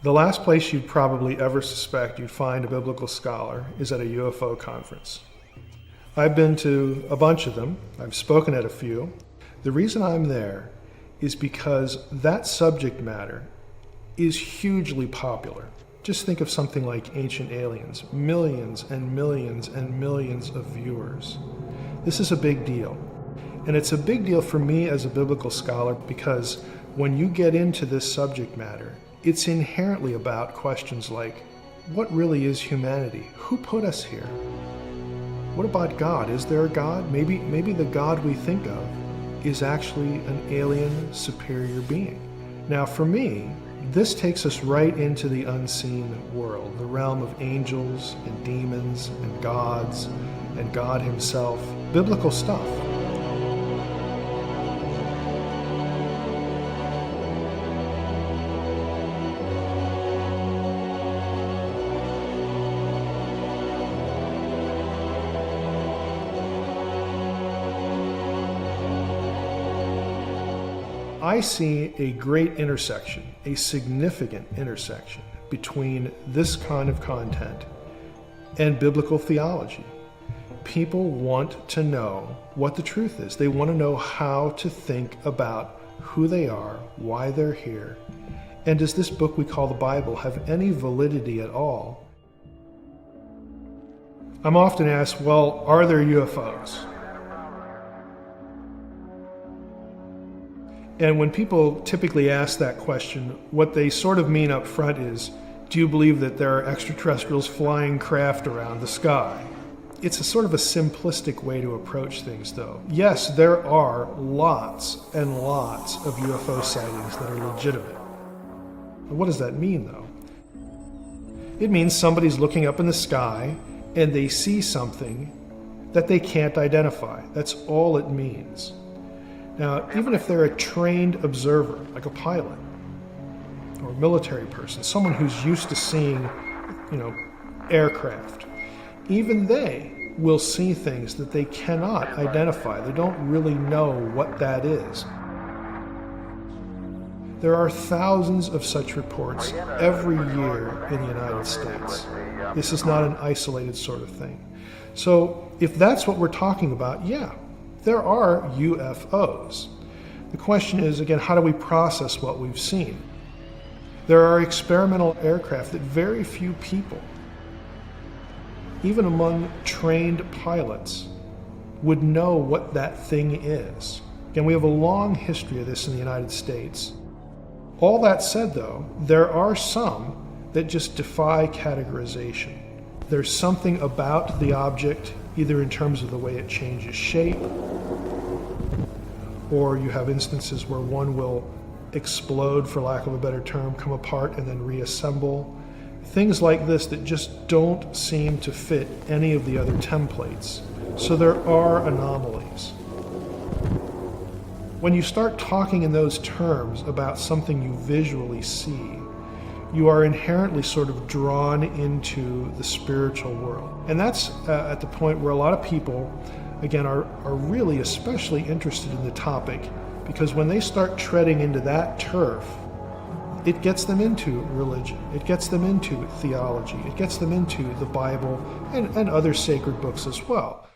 The last place you'd probably ever suspect you'd find a biblical scholar is at a UFO conference. I've been to a bunch of them. I've spoken at a few. The reason I'm there is because that subject matter is hugely popular. Just think of something like Ancient Aliens, millions and millions and millions of viewers. This is a big deal. And it's a big deal for me as a biblical scholar because when you get into this subject matter, it's inherently about questions like, what really is humanity? Who put us here? What about God? Is there a God? Maybe the God we think of is actually an alien superior being. Now for me, this takes us right into the unseen world, the realm of angels and demons and gods and God himself, biblical stuff. I see a great intersection, a significant intersection between this kind of content and biblical theology. People want to know what the truth is. They want to know how to think about who they are, why they're here, and does this book we call the Bible have any validity at all? I'm often asked, well, are there UFOs? And when people typically ask that question, what they sort of mean up front is, do you believe that there are extraterrestrials flying craft around the sky? It's a sort of a simplistic way to approach things, though. Yes, there are lots and lots of UFO sightings that are legitimate. What does that mean, though? It means somebody's looking up in the sky and they see something that they can't identify. That's all it means. Now, even if they're a trained observer, like a pilot or a military person, someone who's used to seeing, aircraft, even they will see things that they cannot identify. They don't really know what that is. There are thousands of such reports every year in the United States. This is not an isolated sort of thing. So if that's what we're talking about, yeah, there are UFOs. The question is, again, how do we process what we've seen? There are experimental aircraft that very few people, even among trained pilots, would know what that thing is. Again, we have a long history of this in the United States. All that said, though, there are some that just defy categorization. There's something about the object, either in terms of the way it changes shape, or you have instances where one will explode, for lack of a better term, come apart and then reassemble. Things like this that just don't seem to fit any of the other templates. So there are anomalies. When you start talking in those terms about something you visually see, you are inherently sort of drawn into the spiritual world. And that's at the point where a lot of people, again, are really especially interested in the topic, because when they start treading into that turf, it gets them into religion, it gets them into theology, it gets them into the Bible and other sacred books as well.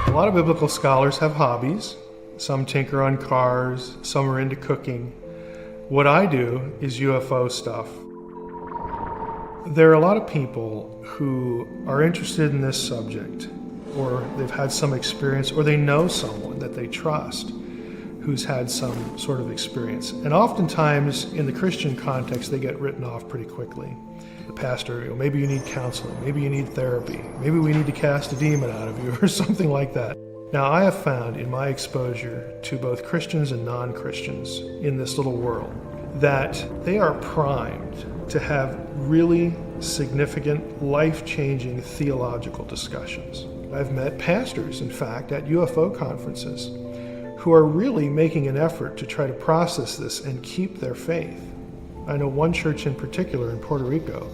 A lot of biblical scholars have hobbies. Some tinker on cars, some are into cooking. What I do is UFO stuff. There are a lot of people who are interested in this subject, or they've had some experience, or they know someone that they trust who's had some sort of experience. And oftentimes, in the Christian context, they get written off pretty quickly. The pastor, maybe you need counseling, maybe you need therapy, maybe we need to cast a demon out of you, or something like that. Now, I have found in my exposure to both Christians and non-Christians in this little world that they are primed to have really significant, life-changing theological discussions. I've met pastors, in fact, at UFO conferences who are really making an effort to try to process this and keep their faith. I know one church in particular in Puerto Rico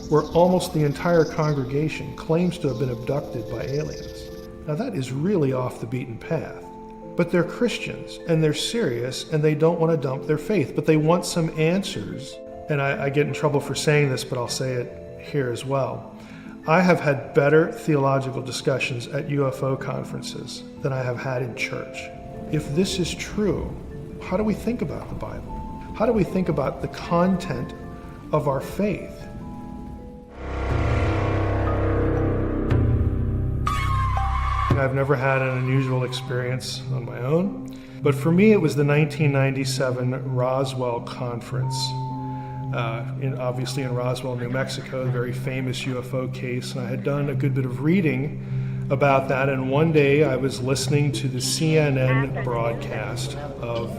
where almost the entire congregation claims to have been abducted by aliens. Now that is really off the beaten path. But they're Christians, and they're serious, and they don't want to dump their faith, but they want some answers. And I get in trouble for saying this, but I'll say it here as well. I have had better theological discussions at UFO conferences than I have had in church. If this is true, how do we think about the Bible? How do we think about the content of our faith? I've never had an unusual experience on my own, but for me it was the 1997 Roswell Conference. Obviously in Roswell, New Mexico, a very famous UFO case, and I had done a good bit of reading about that, and one day I was listening to the CNN broadcast of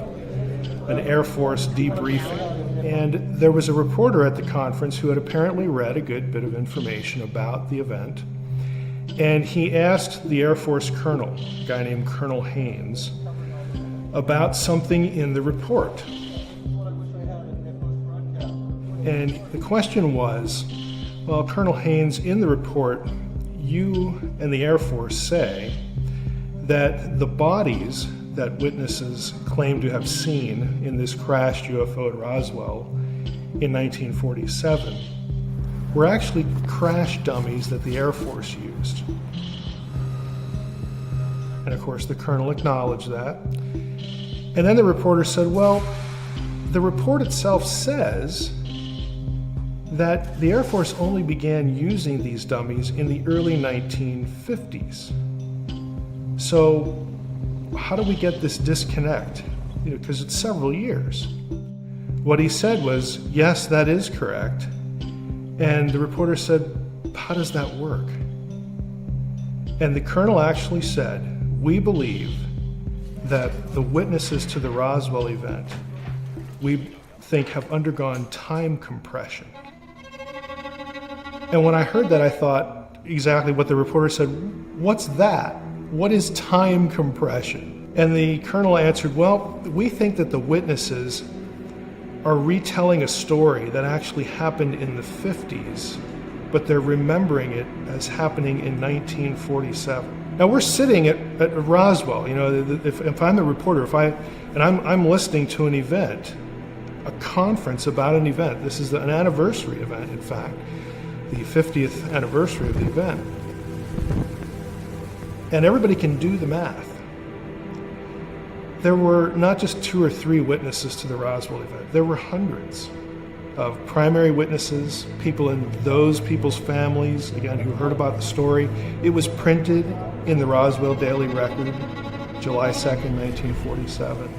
an Air Force debriefing, and there was a reporter at the conference who had apparently read a good bit of information about the event, and he asked the Air Force colonel, a guy named Colonel Haynes, about something in the report. And the question was, well, Colonel Haynes, in the report, you and the Air Force say that the bodies that witnesses claim to have seen in this crashed UFO at Roswell in 1947 were actually crash dummies that the Air Force used. And of course, the colonel acknowledged that. And then the reporter said, well, the report itself says that the Air Force only began using these dummies in the early 1950s. So how do we get this disconnect? Because it's several years. What he said was, yes, that is correct. And the reporter said, how does that work? And the colonel actually said, we believe that the witnesses to the Roswell event, we think, have undergone time compression. And when I heard that, I thought exactly what the reporter said. What's that? What is time compression? And the colonel answered, well, we think that the witnesses are retelling a story that actually happened in the 50s, but they're remembering it as happening in 1947. Now we're sitting at Roswell, if I'm the reporter, I'm listening to an event, a conference about an event. This is an anniversary event, in fact, the 50th anniversary of the event. And everybody can do the math. There were not just 2 or 3 witnesses to the Roswell event. There were hundreds of primary witnesses, people in those people's families, again, who heard about the story. It was printed in the Roswell Daily Record, July 2nd, 1947.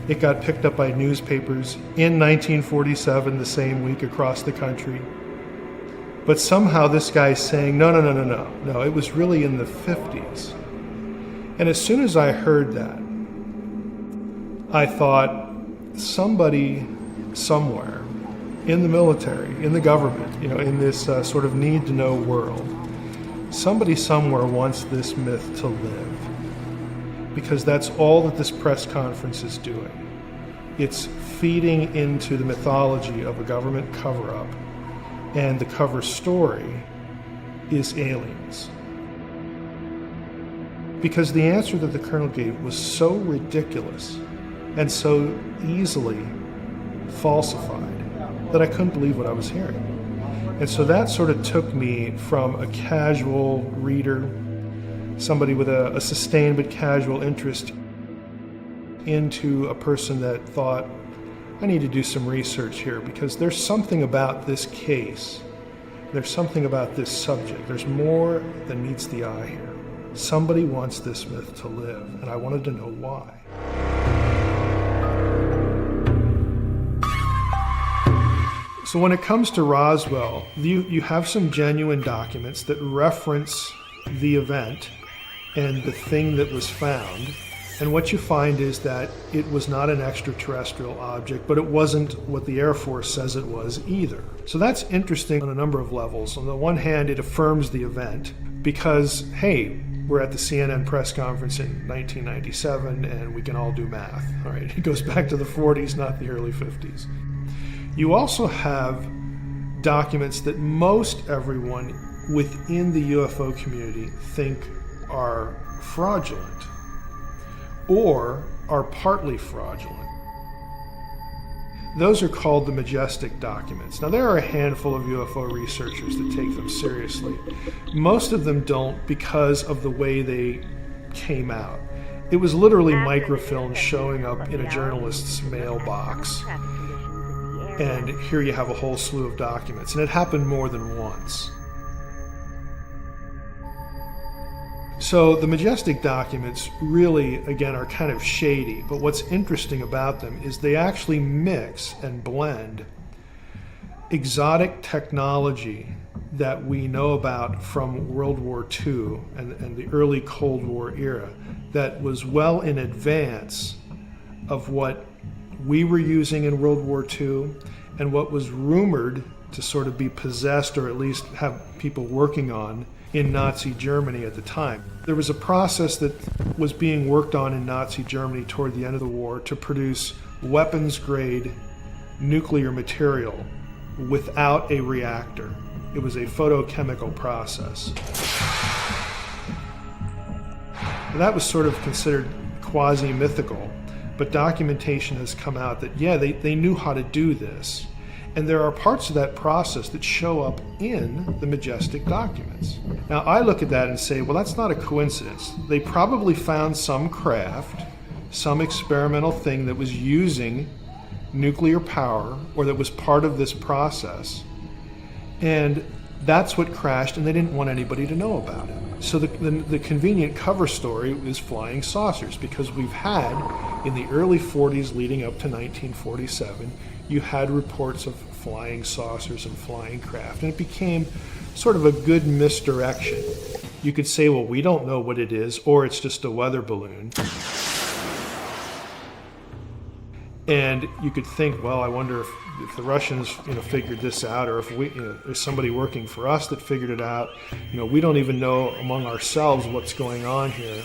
It got picked up by newspapers in 1947, the same week, across the country. But somehow this guy's saying, no, it was really in the 50s. And as soon as I heard that, I thought, somebody somewhere in the military, in the government, in this sort of need-to-know world, somebody somewhere wants this myth to live. Because that's all that this press conference is doing. It's feeding into the mythology of a government cover-up, and the cover story is aliens. Because the answer that the colonel gave was so ridiculous and so easily falsified that I couldn't believe what I was hearing. And so that sort of took me from a casual reader, somebody with a sustained but casual interest, into a person that thought, I need to do some research here, because there's something about this case, there's something about this subject, there's more than meets the eye here. Somebody wants this myth to live, and I wanted to know why. So when it comes to Roswell, you have some genuine documents that reference the event and the thing that was found. And what you find is that it was not an extraterrestrial object, but it wasn't what the Air Force says it was either. So that's interesting on a number of levels. On the one hand, it affirms the event because, hey, we're at the CNN press conference in 1997 and we can all do math. All right, it goes back to the 40s, not the early 50s. You also have documents that most everyone within the UFO community think are fraudulent. or are partly fraudulent. Those are called the majestic documents. Now, there are a handful of UFO researchers that take them seriously. Most of them don't because of the way they came out. It was literally microfilm showing up in a journalist's mailbox. And here you have a whole slew of documents. And it happened more than once. So the majestic documents really, again, are kind of shady, but what's interesting about them is they actually mix and blend exotic technology that we know about from World War II and the early Cold War era that was well in advance of what we were using in World War II and what was rumored to sort of be possessed or at least have people working on in Nazi Germany at the time. There was a process that was being worked on in Nazi Germany toward the end of the war to produce weapons-grade nuclear material without a reactor. It was a photochemical process. And that was sort of considered quasi-mythical, but documentation has come out that, yeah, they knew how to do this. And there are parts of that process that show up in the majestic documents. Now, I look at that and say, well, that's not a coincidence. They probably found some craft, some experimental thing that was using nuclear power or that was part of this process. And that's what crashed, and they didn't want anybody to know about it. So the convenient cover story is flying saucers, because we've had, in the early 40s leading up to 1947, you had reports of flying saucers and flying craft, and it became sort of a good misdirection. You could say, well, we don't know what it is, or it's just a weather balloon. And you could think, well, I wonder if the Russians, figured this out, or if there's somebody working for us that figured it out. We don't even know among ourselves what's going on here.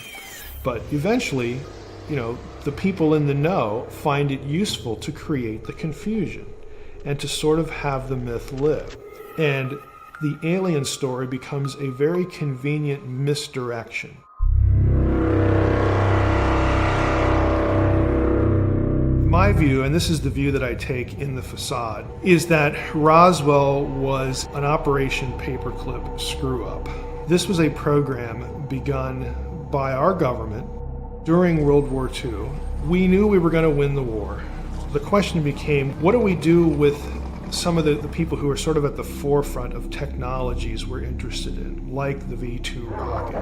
But eventually, the people in the know find it useful to create the confusion and to sort of have the myth live. And the alien story becomes a very convenient misdirection. My view, and this is the view that I take in the facade, is that Roswell was an Operation Paperclip screw-up. This was a program begun by our government during World War II. We knew we were going to win the war. The question became, what do we do with some of the people who are sort of at the forefront of technologies we're interested in, like the V-2 rocket?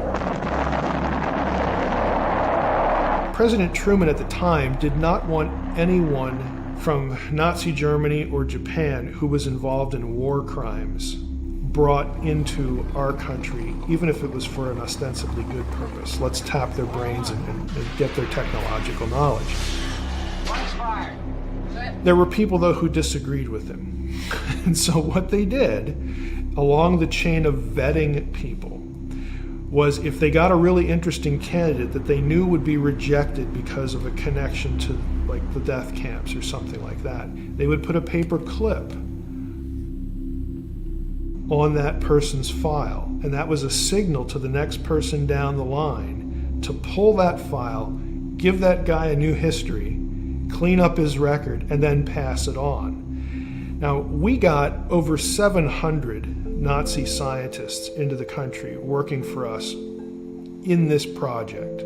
President Truman at the time did not want anyone from Nazi Germany or Japan who was involved in war crimes brought into our country, even if it was for an ostensibly good purpose. Let's tap their brains and get their technological knowledge. There were people, though, who disagreed with him. And so what they did, along the chain of vetting people, was if they got a really interesting candidate that they knew would be rejected because of a connection to like the death camps or something like that, they would put a paper clip on that person's file. And that was a signal to the next person down the line to pull that file, give that guy a new history, clean up his record, and then pass it on. Now, we got over 700 Nazi scientists into the country working for us in this project.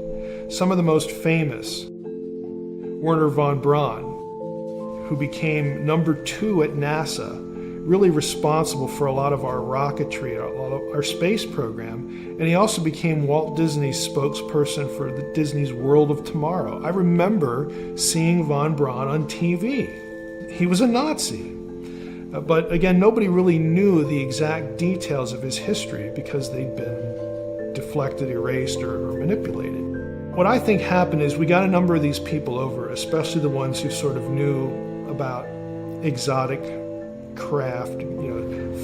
Some of the most famous, Wernher von Braun, who became number 2 at NASA, really responsible for a lot of our rocketry, a lot of our space program, and he also became Walt Disney's spokesperson for the Disney's World of Tomorrow. I remember seeing von Braun on TV. He was a Nazi. But again, nobody really knew the exact details of his history because they'd been deflected, erased, or manipulated. What I think happened is we got a number of these people over, especially the ones who sort of knew about exotic craft,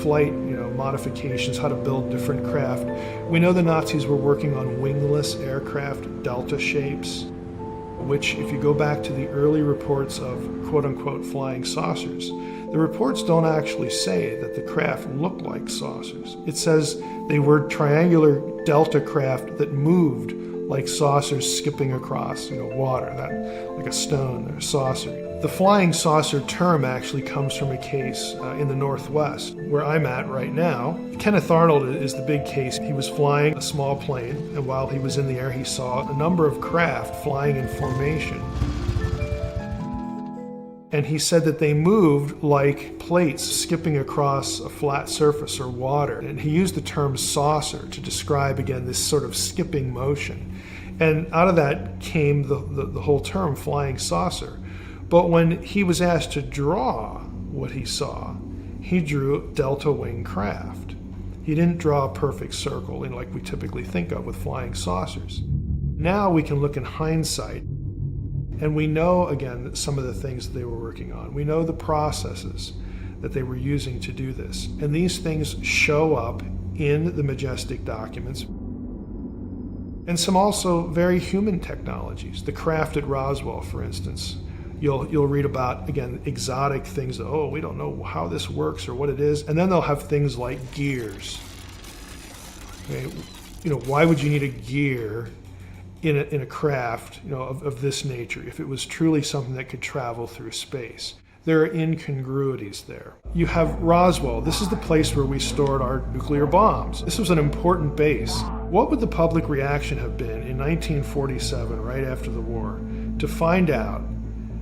flight, modifications, how to build different craft. We know the Nazis were working on wingless aircraft, delta shapes, which, if you go back to the early reports of quote-unquote flying saucers, the reports don't actually say that the craft looked like saucers. It says they were triangular delta craft that moved like saucers skipping across, water, that like a stone or a saucer. The flying saucer term actually comes from a case in the Northwest, where I'm at right now. Kenneth Arnold is the big case. He was flying a small plane, and while he was in the air, he saw a number of craft flying in formation. And he said that they moved like plates skipping across a flat surface or water. And he used the term saucer to describe, again, this sort of skipping motion. And out of that came the whole term flying saucer. But when he was asked to draw what he saw, he drew delta wing craft. He didn't draw a perfect circle like we typically think of with flying saucers. Now we can look in hindsight, and we know, again, some of the things that they were working on. We know the processes that they were using to do this. And these things show up in the Majestic documents. And some also very human technologies. The craft at Roswell, for instance. You'll read about, again, exotic things. Oh, we don't know how this works or what it is. And then they'll have things like gears. Okay? Why would you need a gear in a craft, of this nature, if it was truly something that could travel through space? There are incongruities there. You have Roswell. This is the place where we stored our nuclear bombs. This was an important base. What would the public reaction have been in 1947, right after the war, to find out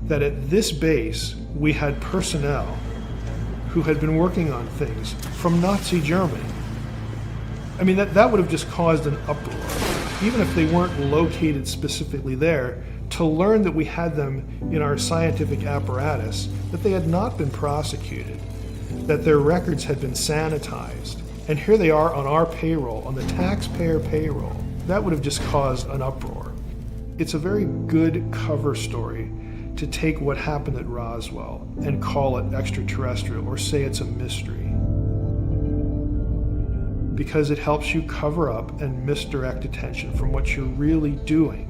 that at this base we had personnel who had been working on things from Nazi Germany? I mean, that would have just caused an uproar, even if they weren't located specifically there, to learn that we had them in our scientific apparatus, that they had not been prosecuted, that their records had been sanitized, and here they are on our payroll, on the taxpayer payroll. That would have just caused an uproar. It's a very good cover story to take what happened at Roswell and call it extraterrestrial or say it's a mystery, because it helps you cover up and misdirect attention from what you're really doing.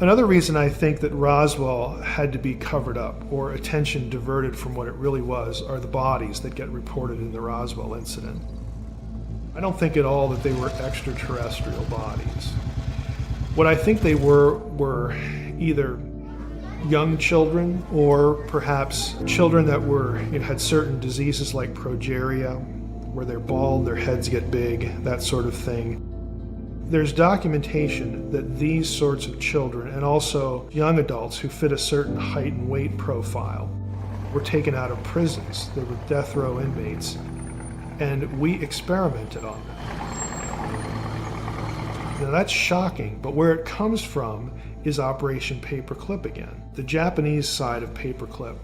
Another reason I think that Roswell had to be covered up or attention diverted from what it really was are the bodies that get reported in the Roswell incident. I don't think at all that they were extraterrestrial bodies. What I think they were either young children or perhaps children that had certain diseases like progeria, where they're bald, their heads get big, that sort of thing. There's documentation that these sorts of children, and also young adults who fit a certain height and weight profile, were taken out of prisons. They were death row inmates, and we experimented on them. Now that's shocking, but where it comes from is Operation Paperclip again. The Japanese side of Paperclip,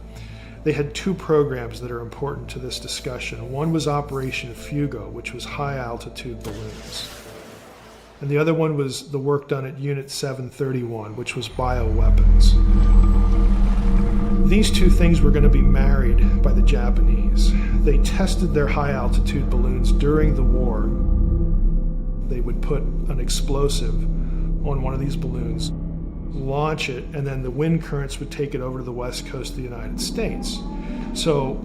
they had two programs that are important to this discussion. One was Operation Fugo, which was high-altitude balloons. And the other one was the work done at Unit 731, which was bioweapons. These two things were going to be married by the Japanese. They tested their high-altitude balloons during the war. They would put an explosive on one of these balloons, launch it, and then the wind currents would take it over to the west coast of the United States. So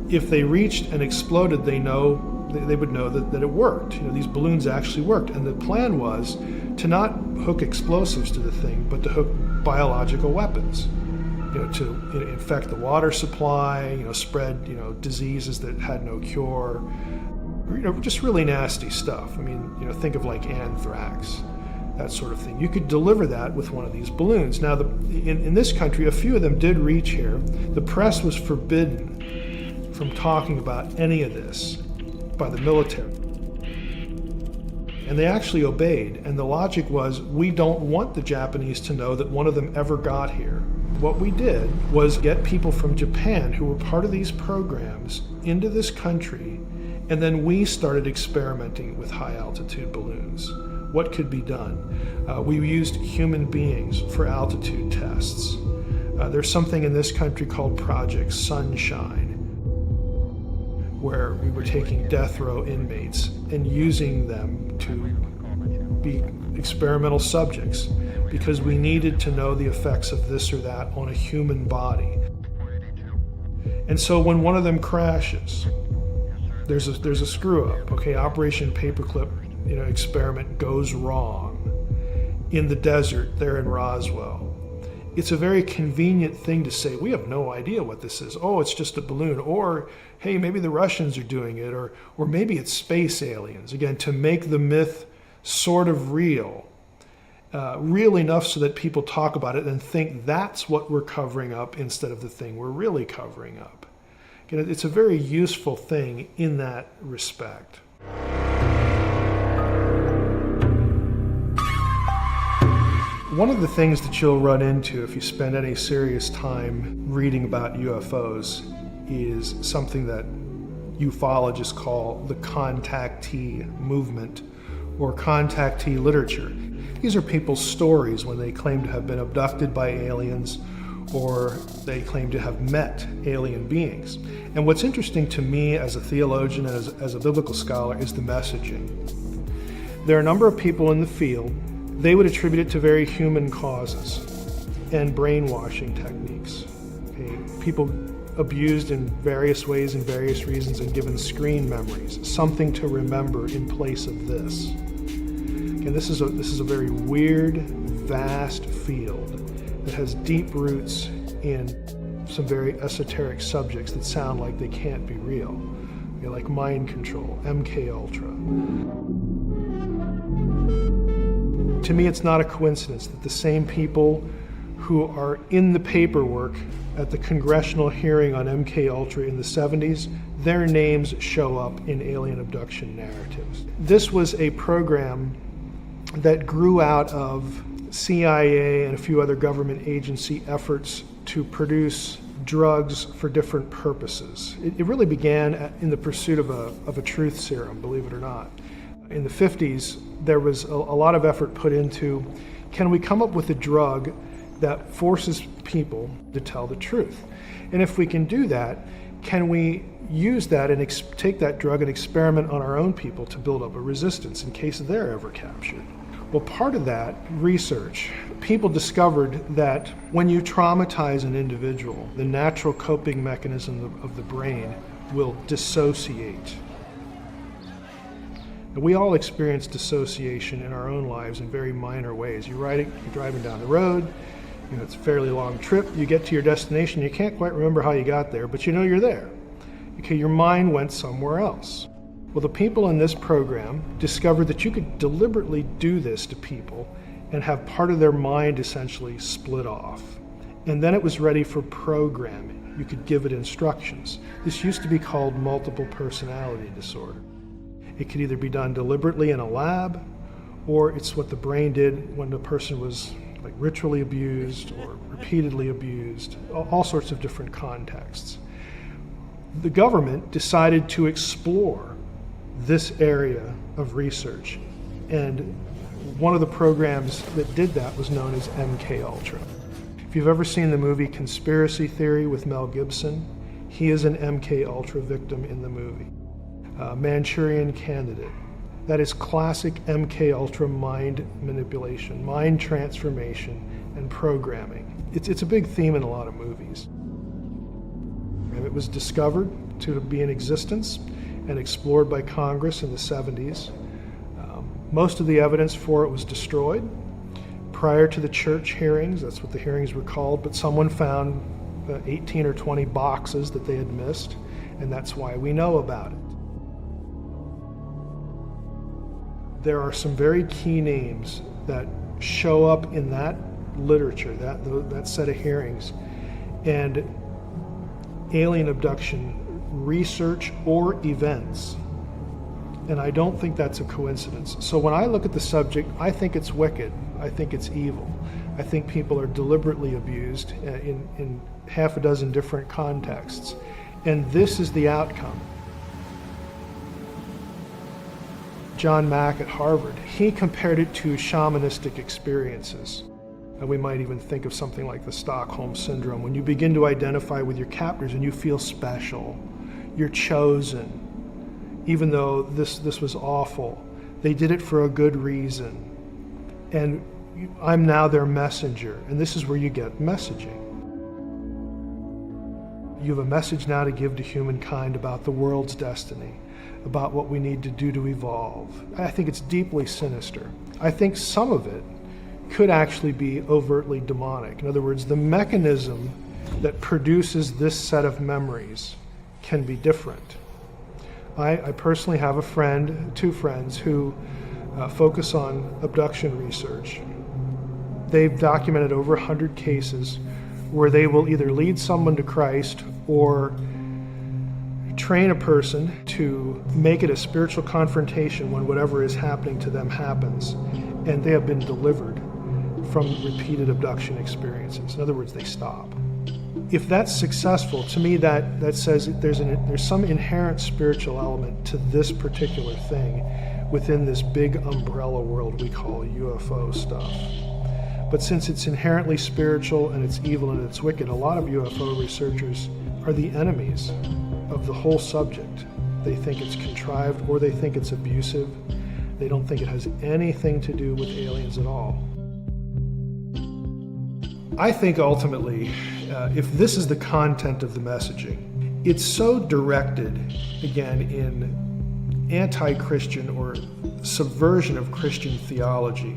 if they reached and exploded, they would know that it worked. These balloons actually worked. And the plan was to not hook explosives to the thing, but to hook biological weapons, to infect the water supply, spread, diseases that had no cure, just really nasty stuff. I mean, think of like anthrax, that sort of thing. You could deliver that with one of these balloons. Now, in this country, a few of them did reach here. The press was forbidden from talking about any of this by the military. And they actually obeyed. And the logic was, we don't want the Japanese to know that one of them ever got here. What we did was get people from Japan who were part of these programs into this country, and then we started experimenting with high-altitude balloons. What could be done? We used human beings for altitude tests. There's something in this country called Project Sunshine, where we were taking death row inmates and using them to be experimental subjects because we needed to know the effects of this or that on a human body. And so when one of them crashes, there's a screw up. Okay, Operation Paperclip, experiment goes wrong, in the desert there in Roswell. It's a very convenient thing to say, we have no idea what this is. Oh, it's just a balloon. Or, hey, maybe the Russians are doing it. Or maybe it's space aliens. Again, to make the myth sort of real. Real enough so that people talk about it and think that's what we're covering up instead of the thing we're really covering up. Again, it's a very useful thing in that respect. One of the things that you'll run into if you spend any serious time reading about UFOs is something that ufologists call the contactee movement or contactee literature. These are people's stories when they claim to have been abducted by aliens or they claim to have met alien beings. And what's interesting to me as a theologian and as a biblical scholar is the messaging. There are a number of people in the field. They would attribute it to very human causes and brainwashing techniques. Okay? People abused in various ways and various reasons and given screen memories, something to remember in place of this. And this is a very weird, vast field that has deep roots in some very esoteric subjects that sound like they can't be real, okay, like mind control, MK Ultra. To me, it's not a coincidence that the same people who are in the paperwork at the congressional hearing on MK Ultra in the 70s, their names show up in alien abduction narratives. This was a program that grew out of CIA and a few other government agency efforts to produce drugs for different purposes. It really began in the pursuit of a truth serum, believe it or not. In the 50s, there was a lot of effort put into, can we come up with a drug that forces people to tell the truth? And if we can do that, can we use that and take that drug and experiment on our own people to build up a resistance in case they're ever captured? Well, part of that research, people discovered that when you traumatize an individual, the natural coping mechanism of the brain will dissociate. And we all experience dissociation in our own lives in very minor ways. You're driving down the road, it's a fairly long trip, you get to your destination, you can't quite remember how you got there, but you know you're there. Okay, your mind went somewhere else. Well, the people in this program discovered that you could deliberately do this to people and have part of their mind essentially split off. And then it was ready for programming. You could give it instructions. This used to be called multiple personality disorder. It could either be done deliberately in a lab, or it's what the brain did when the person was like ritually abused or repeatedly abused, all sorts of different contexts. The government decided to explore this area of research, and one of the programs that did that was known as MK Ultra. If you've ever seen the movie Conspiracy Theory with Mel Gibson, he is an MK Ultra victim in the movie. Manchurian Candidate. That is classic MK Ultra mind manipulation, mind transformation, and programming. It's a big theme in a lot of movies. And it was discovered to be in existence and explored by Congress in the 70s. Most of the evidence for it was destroyed prior to the church hearings. That's what the hearings were called, but someone found 18 or 20 boxes that they had missed, and that's why we know about it. There are some very key names that show up in that literature, that set of hearings, and alien abduction research or events. And I don't think that's a coincidence. So when I look at the subject, I think it's wicked. I think it's evil. I think people are deliberately abused in half a dozen different contexts. And this is the outcome. John Mack at Harvard, he compared it to shamanistic experiences. And we might even think of something like the Stockholm Syndrome, when you begin to identify with your captors and you feel special. You're chosen. Even though this was awful, they did it for a good reason. And I'm now their messenger. And this is where you get messaging. You have a message now to give to humankind about the world's destiny, about what we need to do to evolve. I think it's deeply sinister. I think some of it could actually be overtly demonic. In other words, the mechanism that produces this set of memories can be different. I personally have two friends who focus on abduction research. They've documented over 100 cases where they will either lead someone to Christ or train a person to make it a spiritual confrontation when whatever is happening to them happens, and they have been delivered from repeated abduction experiences. In other words, they stop. If that's successful, to me that says there's some inherent spiritual element to this particular thing within this big umbrella world we call UFO stuff. But since it's inherently spiritual and it's evil and it's wicked, a lot of UFO researchers are the enemies of the whole subject. They think it's contrived, or they think it's abusive. They don't think it has anything to do with aliens at all. I think ultimately, if this is the content of the messaging, it's so directed, again, in anti-Christian or subversion of Christian theology,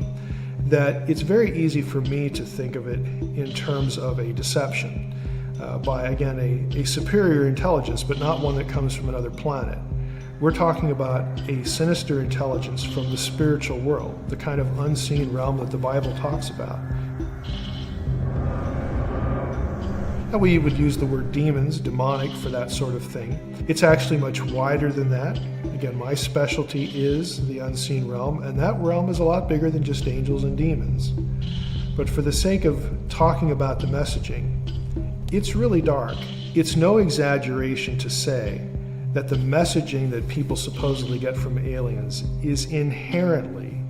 that it's very easy for me to think of it in terms of a deception by, again, a superior intelligence, but not one that comes from another planet. We're talking about a sinister intelligence from the spiritual world, the kind of unseen realm that the Bible talks about. And we would use the word demons, demonic, for that sort of thing. It's actually much wider than that. Again, my specialty is the unseen realm, and that realm is a lot bigger than just angels and demons. But for the sake of talking about the messaging, it's really dark. It's no exaggeration to say that the messaging that people supposedly get from aliens is inherently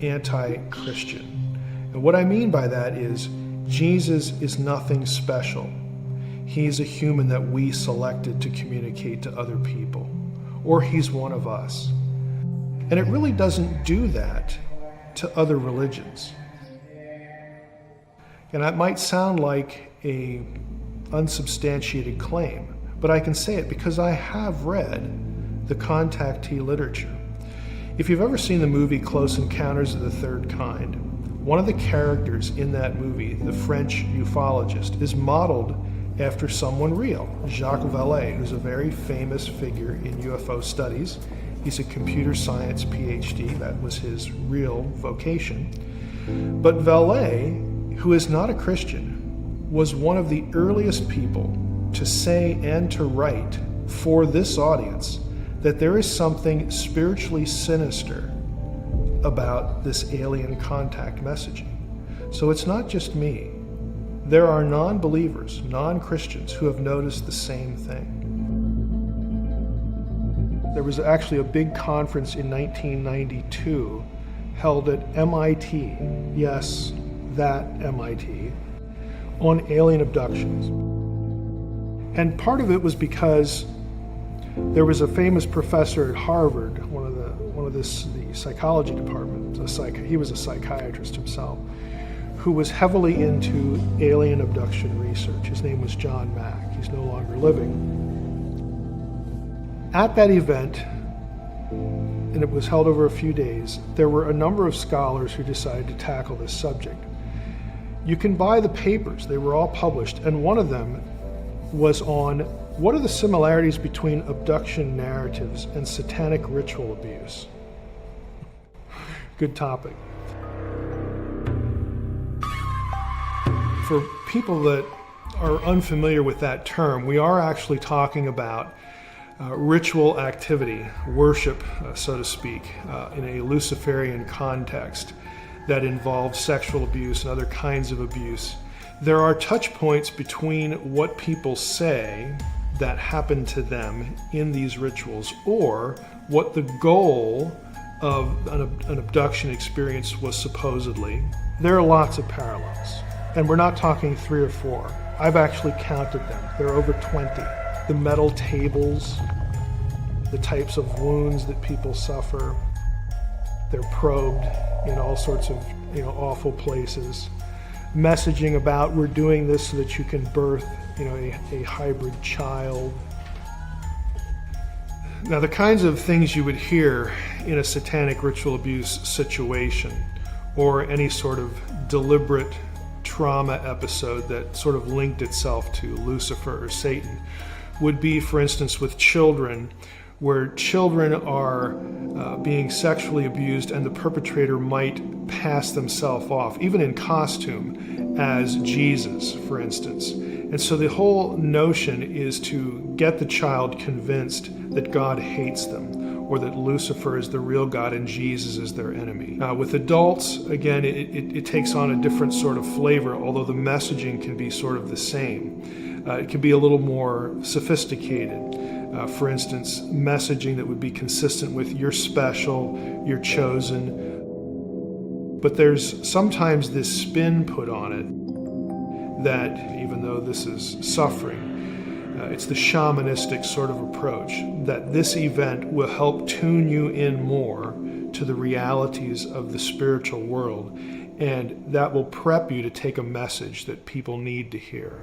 anti-Christian. And what I mean by that is Jesus is nothing special. He's a human that we selected to communicate to other people, or he's one of us. And it really doesn't do that to other religions. And that might sound like a unsubstantiated claim, but I can say it because I have read the contactee literature. If you've ever seen the movie Close Encounters of the Third Kind, one of the characters in that movie, the French ufologist, is modeled after someone real, Jacques Vallée, who's a very famous figure in UFO studies. He's a computer science PhD. That was his real vocation. But Vallée, who is not a Christian, was one of the earliest people to say and to write for this audience that there is something spiritually sinister about this alien contact messaging. So it's not just me. There are non-believers, non-Christians who have noticed the same thing. There was actually a big conference in 1992 held at MIT, yes, that MIT, on alien abductions. And part of it was because there was a famous professor at Harvard, the psychology department, he was a psychiatrist himself, who was heavily into alien abduction research. His name was John Mack. He's no longer living. At that event, and it was held over a few days, there were a number of scholars who decided to tackle this subject. You can buy the papers, they were all published, and one of them was on what are the similarities between abduction narratives and satanic ritual abuse. Good topic. For people that are unfamiliar with that term, we are actually talking about ritual activity, worship, so to speak, in a Luciferian context that involves sexual abuse and other kinds of abuse. There are touch points between what people say that happened to them in these rituals or what the goal of an abduction experience was supposedly. There are lots of parallels, and we're not talking 3 or 4. I've actually counted them. There are over 20. The metal tables, the types of wounds that people suffer, they're probed in all sorts of awful places. Messaging about we're doing this so that you can birth a hybrid child. Now, the kinds of things you would hear in a satanic ritual abuse situation or any sort of deliberate trauma episode that sort of linked itself to Lucifer or Satan would be, for instance, with children, where children are being sexually abused and the perpetrator might pass themselves off, even in costume, as Jesus, for instance. And so the whole notion is to get the child convinced that God hates them, or that Lucifer is the real God and Jesus is their enemy. With adults, again, it takes on a different sort of flavor, although the messaging can be sort of the same. It can be a little more sophisticated. For instance, messaging that would be consistent with you're special, you're chosen. But there's sometimes this spin put on it that even though this is suffering, it's the shamanistic sort of approach, that this event will help tune you in more to the realities of the spiritual world, and that will prep you to take a message that people need to hear.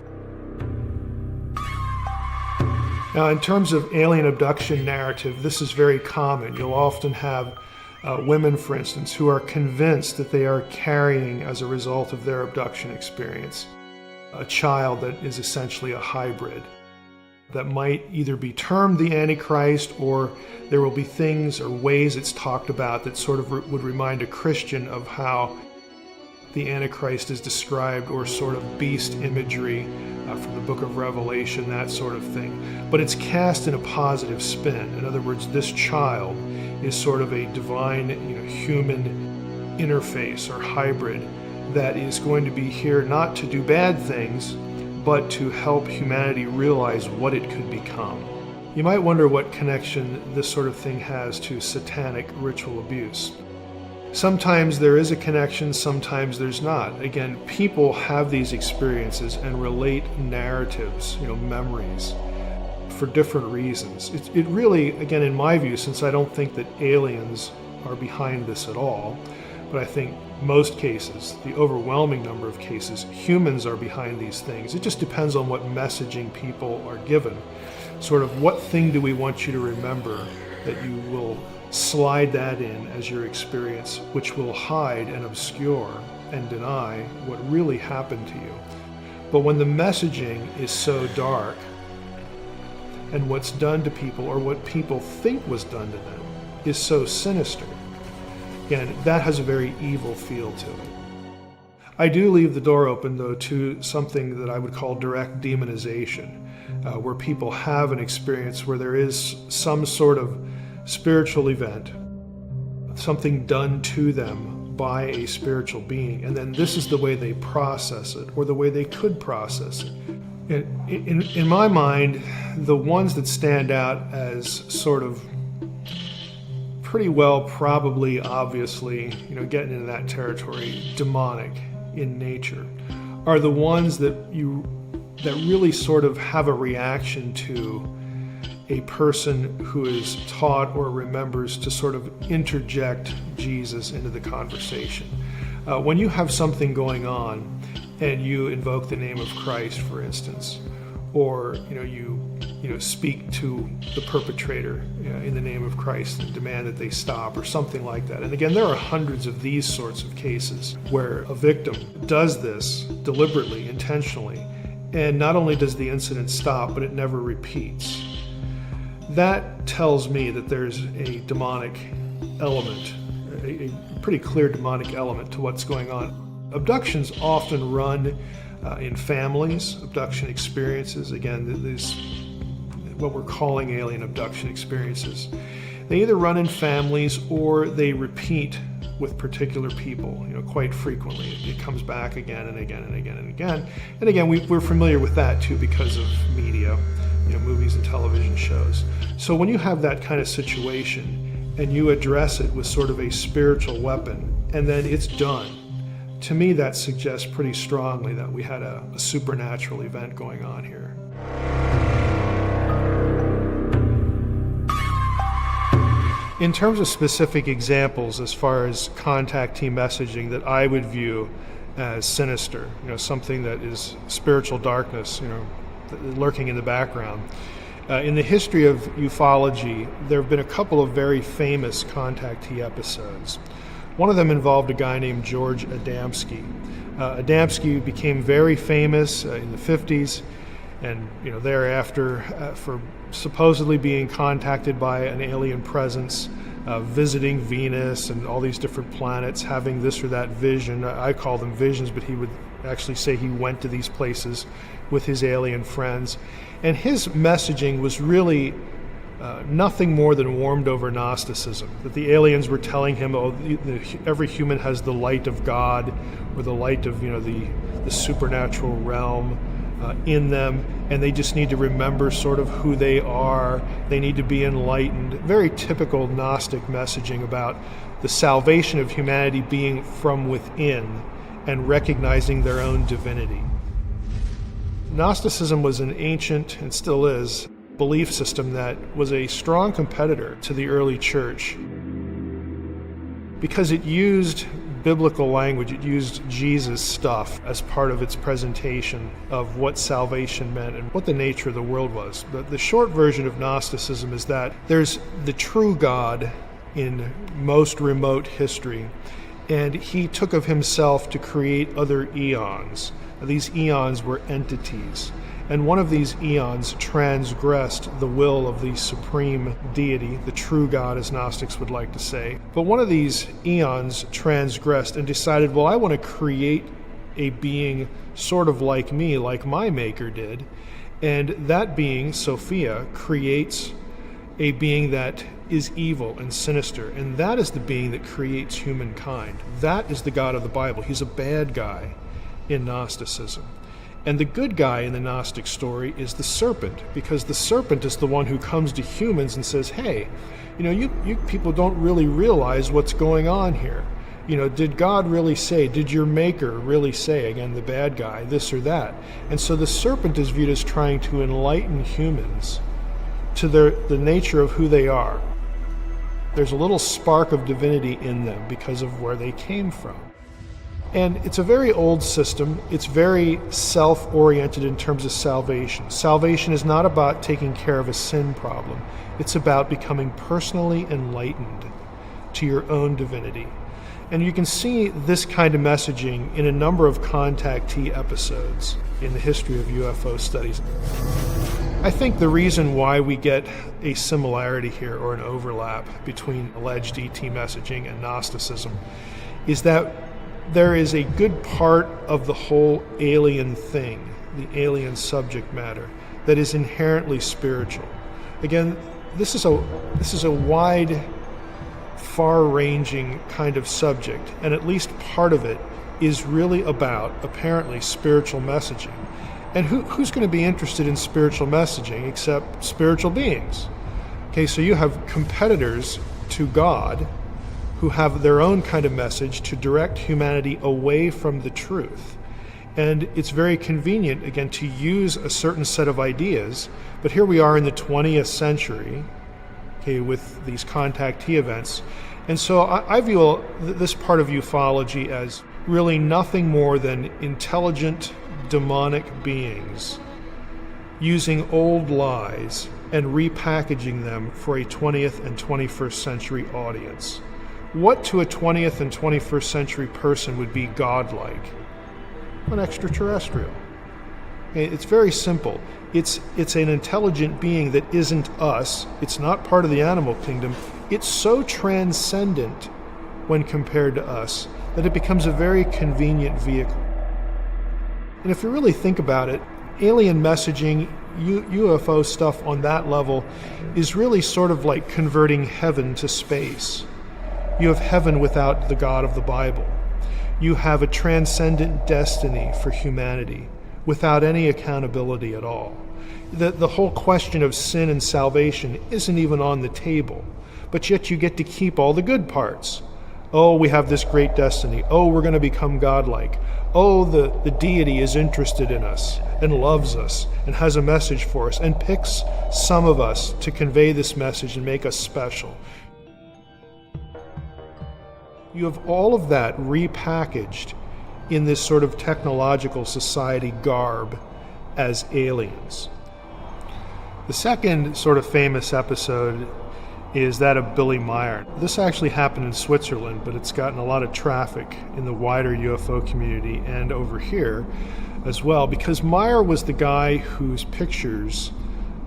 Now, in terms of alien abduction narrative, this is very common. You'll often have women, for instance, who are convinced that they are carrying, as a result of their abduction experience, a child that is essentially a hybrid that might either be termed the Antichrist, or there will be things or ways it's talked about that sort of would remind a Christian of how the Antichrist is described, or sort of beast imagery from the book of Revelation, that sort of thing. But it's cast in a positive spin. In other words, this child is sort of a divine, human interface or hybrid that is going to be here not to do bad things, but to help humanity realize what it could become. You might wonder what connection this sort of thing has to satanic ritual abuse. Sometimes there is a connection, sometimes there's not. Again, people have these experiences and relate narratives, memories, for different reasons. It really, again, in my view, since I don't think that aliens are behind this at all, but I think most cases, the overwhelming number of cases, humans are behind these things. It just depends on what messaging people are given. Sort of what thing do we want you to remember that you will slide that in as your experience, which will hide and obscure and deny what really happened to you. But when the messaging is so dark, and what's done to people, or what people think was done to them, is so sinister, again, that has a very evil feel to it. I do leave the door open, though, to something that I would call direct demonization, where people have an experience where there is some sort of spiritual event, something done to them by a spiritual being, and then this is the way they process it, or the way they could process it. In my mind, the ones that stand out as sort of pretty well, probably, obviously, getting into that territory, demonic in nature, are the ones that really sort of have a reaction to a person who is taught or remembers to sort of interject Jesus into the conversation. When you have something going on and you invoke the name of Christ, for instance, or you speak to the perpetrator in the name of Christ and demand that they stop, or something like that. And again, there are hundreds of these sorts of cases where a victim does this deliberately, intentionally, and not only does the incident stop, but it never repeats. That tells me that there's a demonic element, a pretty clear demonic element to what's going on. Abductions often run in families, abduction experiences. Again, these what we're calling alien abduction experiences. They either run in families or they repeat with particular people, quite frequently. It comes back again and again and again and again. And again, we're familiar with that too because of media, movies and television shows. So when you have that kind of situation and you address it with sort of a spiritual weapon, and then it's done, to me that suggests pretty strongly that we had a supernatural event going on here. In terms of specific examples as far as contactee messaging that I would view as sinister, something that is spiritual darkness, lurking in the background. In the history of ufology, there have been a couple of very famous contactee episodes. One of them involved a guy named George Adamski. Adamski became very famous in the 50s, and thereafter for supposedly being contacted by an alien presence, visiting Venus and all these different planets, having this or that vision. I call them visions, but he would actually say he went to these places with his alien friends. And his messaging was really nothing more than warmed over Gnosticism, that the aliens were telling him, every human has the light of God, or the light of the supernatural realm in them, and they just need to remember sort of who they are. They need to be enlightened. Very typical Gnostic messaging about the salvation of humanity being from within and recognizing their own divinity. Gnosticism was an ancient, and still is, belief system that was a strong competitor to the early church because it used biblical language, it used Jesus stuff as part of its presentation of what salvation meant and what the nature of the world was. The short version of Gnosticism is that there's the true God in most remote history, and he took of himself to create other eons. These eons were entities, and one of these eons transgressed the will of the supreme deity, the true God, as Gnostics would like to say. But one of these eons transgressed and decided, well, I want to create a being sort of like me, like my maker did. And that being, Sophia, creates a being that is evil and sinister. And that is the being that creates humankind. That is the God of the Bible. He's a bad guy in Gnosticism. And the good guy in the Gnostic story is the serpent, because the serpent is the one who comes to humans and says, hey, you people don't really realize what's going on here. Did God really say, did your maker really say, again, the bad guy, this or that? And so the serpent is viewed as trying to enlighten humans to the nature of who they are. There's a little spark of divinity in them because of where they came from. And it's a very old system. It's very self-oriented in terms of salvation. Salvation is not about taking care of a sin problem. It's about becoming personally enlightened to your own divinity. And you can see this kind of messaging in a number of contactee episodes in the history of UFO studies. I think the reason why we get a similarity here, or an overlap, between alleged ET messaging and Gnosticism is that there is a good part of the whole alien thing, the alien subject matter, that is inherently spiritual. Again, this is a wide, far-ranging kind of subject, and at least part of it is really about, apparently, spiritual messaging. And who's going to be interested in spiritual messaging except spiritual beings? Okay, so you have competitors to God who have their own kind of message to direct humanity away from the truth. And it's very convenient, again, to use a certain set of ideas, but here we are in the 20th century, okay, with these contactee events. And so I view this part of ufology as really nothing more than intelligent, demonic beings using old lies and repackaging them for a 20th and 21st century audience. What to a 20th and 21st century person would be godlike? An extraterrestrial. It's very simple. It's an intelligent being that isn't us. It's not part of the animal kingdom. It's so transcendent when compared to us that it becomes a very convenient vehicle. And if you really think about it, alien messaging, UFO stuff on that level is really sort of like converting heaven to space. You have heaven without the God of the Bible. You have a transcendent destiny for humanity without any accountability at all. The whole question of sin and salvation isn't even on the table, but yet you get to keep all the good parts. Oh, we have this great destiny. Oh, we're going to become godlike. Oh, the deity is interested in us and loves us and has a message for us and picks some of us to convey this message and make us special. You have all of that repackaged in this sort of technological society garb as aliens. The second sort of famous episode is that of Billy Meier. This actually happened in Switzerland, but it's gotten a lot of traffic in the wider UFO community and over here as well, because Meier was the guy whose pictures,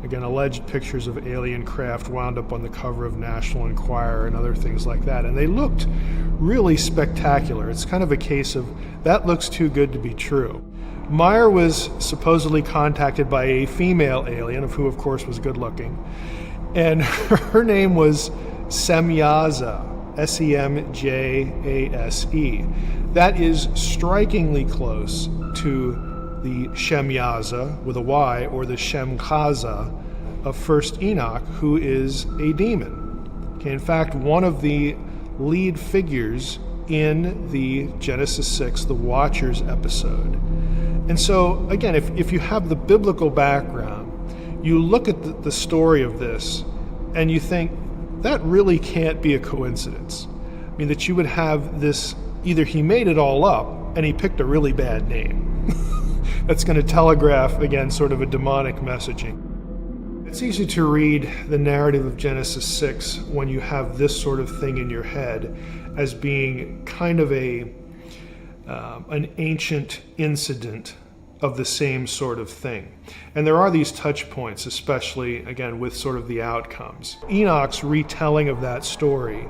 again, alleged pictures of alien craft, wound up on the cover of National Enquirer and other things like that. And they looked really spectacular. It's kind of a case of, that looks too good to be true. Meier was supposedly contacted by a female alien, of who, of course, was good looking. And her name was Semjaza, S-E-M-J-A-S-E. That is strikingly close to the Shemyaza with a Y, or the Shemchaza of First Enoch, who is a demon. Okay, in fact, one of the lead figures in the Genesis 6, the Watchers episode. And so, again, if you have the biblical background, you look at the story of this and you think, that really can't be a coincidence. I mean, that you would have this, either he made it all up and he picked a really bad name. That's going to telegraph, again, sort of a demonic messaging. It's easy to read the narrative of Genesis 6 when you have this sort of thing in your head as being kind of an ancient incident of the same sort of thing. And there are these touch points, especially, again, with sort of the outcomes. Enoch's retelling of that story,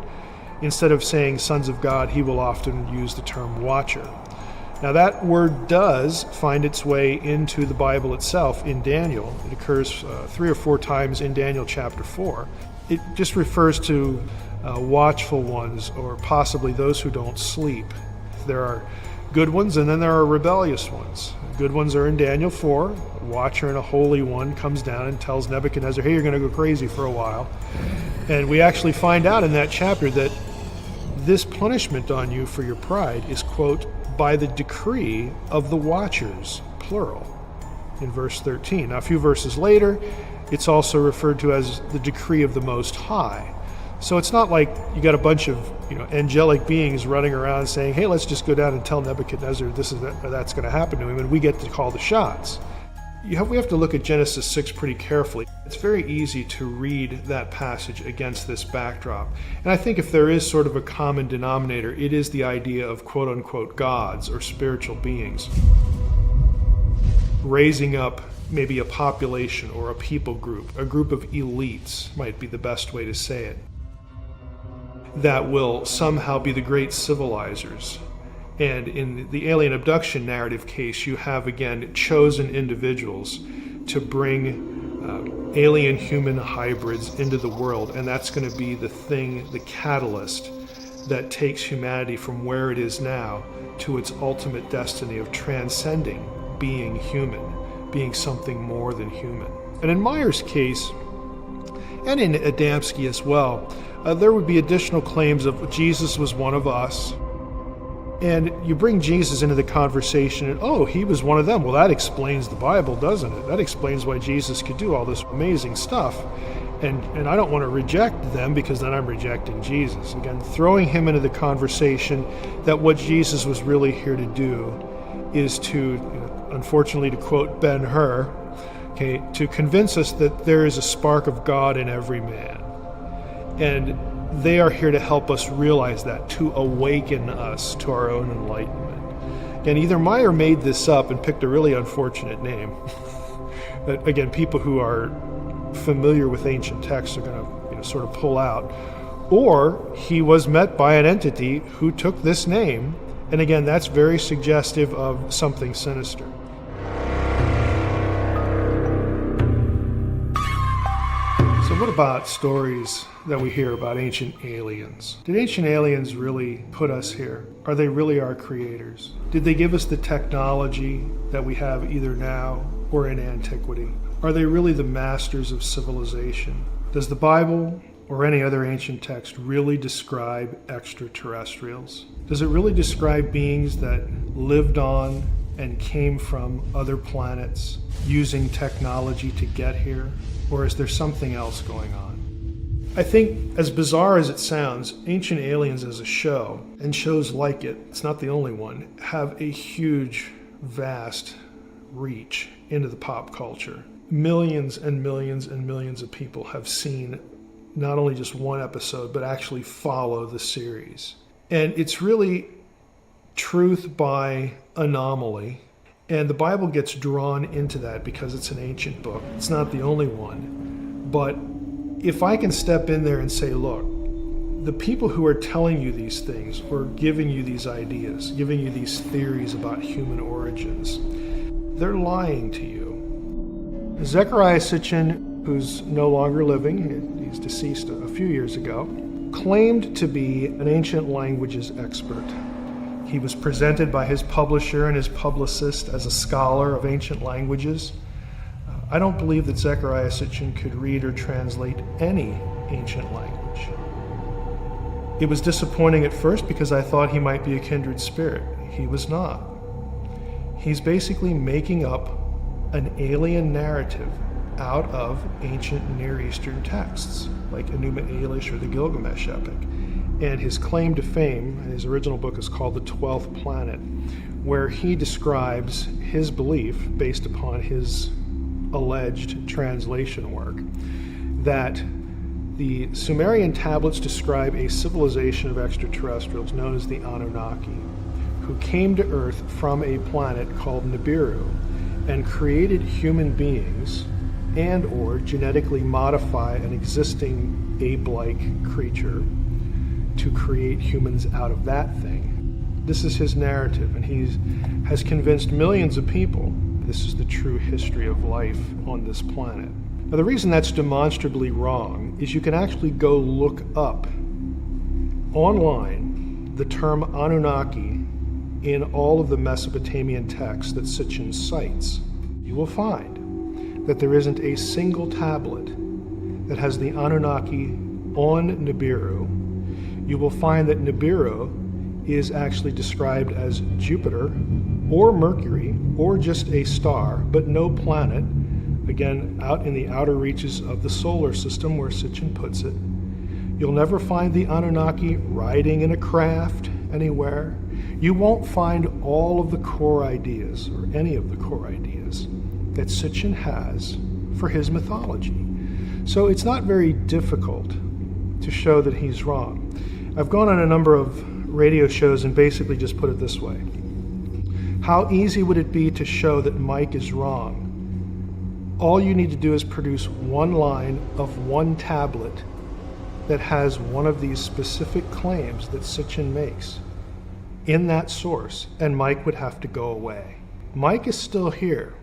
instead of saying sons of God, he will often use the term watcher. Now that word does find its way into the Bible itself in Daniel. It occurs 3 or 4 times in Daniel chapter 4. It just refers to watchful ones, or possibly those who don't sleep. There are good ones and then there are rebellious ones. Good ones are in Daniel 4. A watcher and a holy one comes down and tells Nebuchadnezzar, hey, you're going to go crazy for a while. And we actually find out in that chapter that this punishment on you for your pride is, quote, by the decree of the watchers, plural, in verse 13. Now, a few verses later, it's also referred to as the decree of the Most High. So it's not like you got a bunch of angelic beings running around saying, hey, let's just go down and tell Nebuchadnezzar that's going to happen to him, and we get to call the shots. We have to look at Genesis 6 pretty carefully. It's very easy to read that passage against this backdrop. And I think if there is sort of a common denominator, it is the idea of quote-unquote gods or spiritual beings raising up maybe a population or a people group, a group of elites might be the best way to say it, that will somehow be the great civilizers. And in the alien abduction narrative case, you have, again, chosen individuals to bring alien-human hybrids into the world, and that's going to be the thing, the catalyst that takes humanity from where it is now to its ultimate destiny of transcending being human, being something more than human. And in Meier's case, and in Adamski as well, there would be additional claims of Jesus was one of us. And you bring Jesus into the conversation and, oh, he was one of them. Well, that explains the Bible, doesn't it? That explains why Jesus could do all this amazing stuff. And I don't want to reject them, because then I'm rejecting Jesus. Again, throwing him into the conversation that what Jesus was really here to do is to, unfortunately to quote Ben-Hur, okay, to convince us that there is a spark of God in every man. And they are here to help us realize that, to awaken us to our own enlightenment. Again, either Meier made this up and picked a really unfortunate name that, again, people who are familiar with ancient texts are going to sort of pull out, or he was met by an entity who took this name, and again, that's very suggestive of something sinister. So what about stories that we hear about ancient aliens? Did ancient aliens really put us here? Are they really our creators? Did they give us the technology that we have either now or in antiquity? Are they really the masters of civilization? Does the Bible or any other ancient text really describe extraterrestrials? Does it really describe beings that lived on and came from other planets using technology to get here? Or is there something else going on? I think, as bizarre as it sounds, Ancient Aliens as a show, and shows like it, it's not the only one, have a huge, vast reach into the pop culture. Millions and millions and millions of people have seen not only just one episode, but actually follow the series. And it's really truth by anomaly. And the Bible gets drawn into that because it's an ancient book. It's not the only one. But if I can step in there and say, look, the people who are telling you these things or giving you these ideas, giving you these theories about human origins, they're lying to you. Zecharia Sitchin, who's no longer living, he's deceased a few years ago, claimed to be an ancient languages expert. He was presented by his publisher and his publicist as a scholar of ancient languages. I don't believe that Zecharia Sitchin could read or translate any ancient language. It was disappointing at first because I thought he might be a kindred spirit. He was not. He's basically making up an alien narrative out of ancient Near Eastern texts, like Enuma Elish or the Gilgamesh epic. And his claim to fame, his original book is called The 12th Planet, where he describes his belief, based upon his alleged translation work, that the Sumerian tablets describe a civilization of extraterrestrials known as the Anunnaki, who came to Earth from a planet called Nibiru and created human beings and or genetically modify an existing ape-like creature to create humans out of that thing. This is his narrative, and he has convinced millions of people this is the true history of life on this planet. Now, the reason that's demonstrably wrong is you can actually go look up online the term Anunnaki in all of the Mesopotamian texts that Sitchin cites. You will find that there isn't a single tablet that has the Anunnaki on Nibiru. You will find that Nibiru is actually described as Jupiter or Mercury or just a star, but no planet, again, out in the outer reaches of the solar system where Sitchin puts it. You'll never find the Anunnaki riding in a craft anywhere. You won't find all of the core ideas, or any of the core ideas, that Sitchin has for his mythology. So it's not very difficult to show that he's wrong. I've gone on a number of radio shows and basically just put it this way. How easy would it be to show that Mike is wrong? All you need to do is produce one line of one tablet that has one of these specific claims that Sitchin makes in that source, and Mike would have to go away. Mike is still here.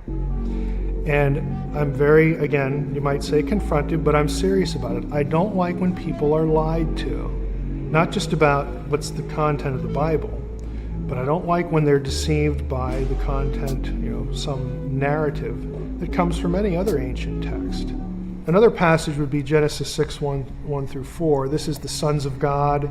And I'm very, again, you might say confronted, but I'm serious about it. I don't like when people are lied to. Not just about what's the content of the Bible, but I don't like when they're deceived by the content, some narrative that comes from any other ancient text. Another passage would be Genesis 6, 1 through 4. This is the sons of God,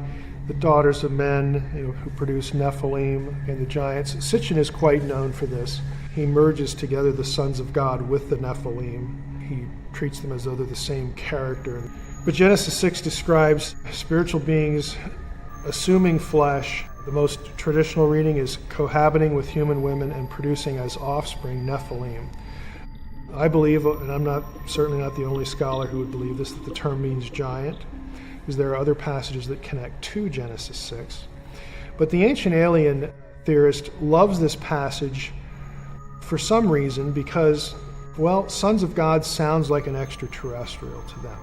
the daughters of men, who produce Nephilim and the giants. Sitchin is quite known for this. He merges together the sons of God with the Nephilim. He treats them as though they're the same character. But Genesis 6 describes spiritual beings assuming flesh. The most traditional reading is cohabiting with human women and producing as offspring Nephilim. I believe, and I'm certainly not the only scholar who would believe this, that the term means giant, because there are other passages that connect to Genesis 6. But the ancient alien theorist loves this passage for some reason because, sons of God sounds like an extraterrestrial to them.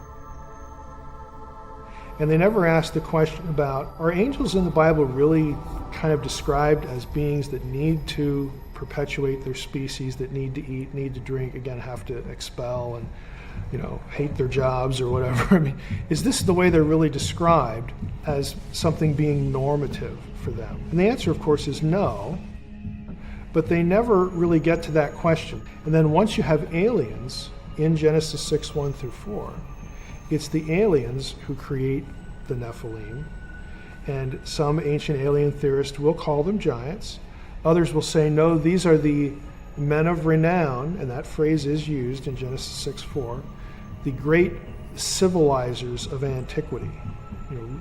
And they never ask the question about, are angels in the Bible really kind of described as beings that need to perpetuate their species, that need to eat, need to drink, again, have to expel and, hate their jobs or whatever? I mean, is this the way they're really described as something being normative for them? And the answer, of course, is no. But they never really get to that question. And then once you have aliens in Genesis 6, 1 through 4, it's the aliens who create the Nephilim. And some ancient alien theorists will call them giants. Others will say, no, these are the men of renown, and that phrase is used in Genesis 6, 4, the great civilizers of antiquity,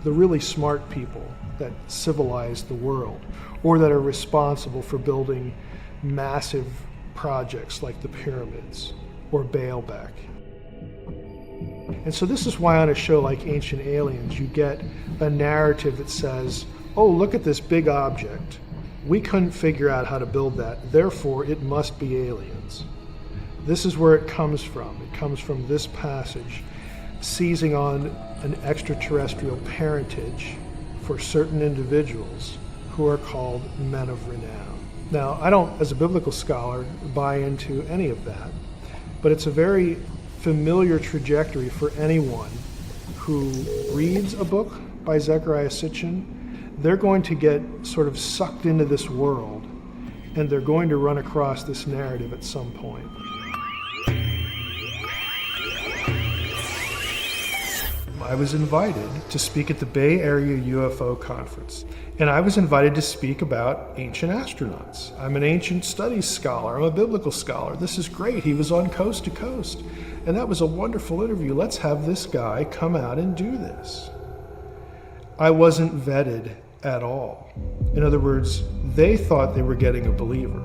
the really smart people that civilized the world, or that are responsible for building massive projects like the pyramids or Baalbek. And so this is why on a show like Ancient Aliens, you get a narrative that says, oh, look at this big object. We couldn't figure out how to build that, therefore it must be aliens. This is where it comes from. It comes from this passage, seizing on an extraterrestrial parentage for certain individuals who are called men of renown. Now, I don't, as a biblical scholar, buy into any of that, but it's a very familiar trajectory for anyone who reads a book by Zecharia Sitchin. They're going to get sort of sucked into this world, and they're going to run across this narrative at some point. I was invited to speak at the Bay Area UFO Conference, and I was invited to speak about ancient astronauts. I'm an ancient studies scholar, I'm a biblical scholar. This is great. He was on Coast to Coast, and that was a wonderful interview. Let's have this guy come out and do this. I wasn't vetted at all. In other words, they thought they were getting a believer.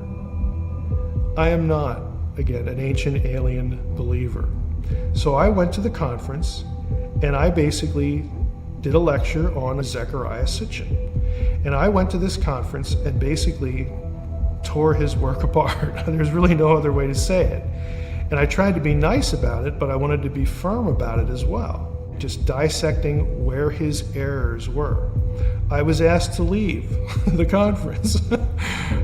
I am not, again, an ancient alien believer. So I went to the conference, and I basically did a lecture on Zecharia Sitchin. And I went to this conference and basically tore his work apart. There's really no other way to say it. And I tried to be nice about it, but I wanted to be firm about it as well, just dissecting where his errors were. I was asked to leave the conference.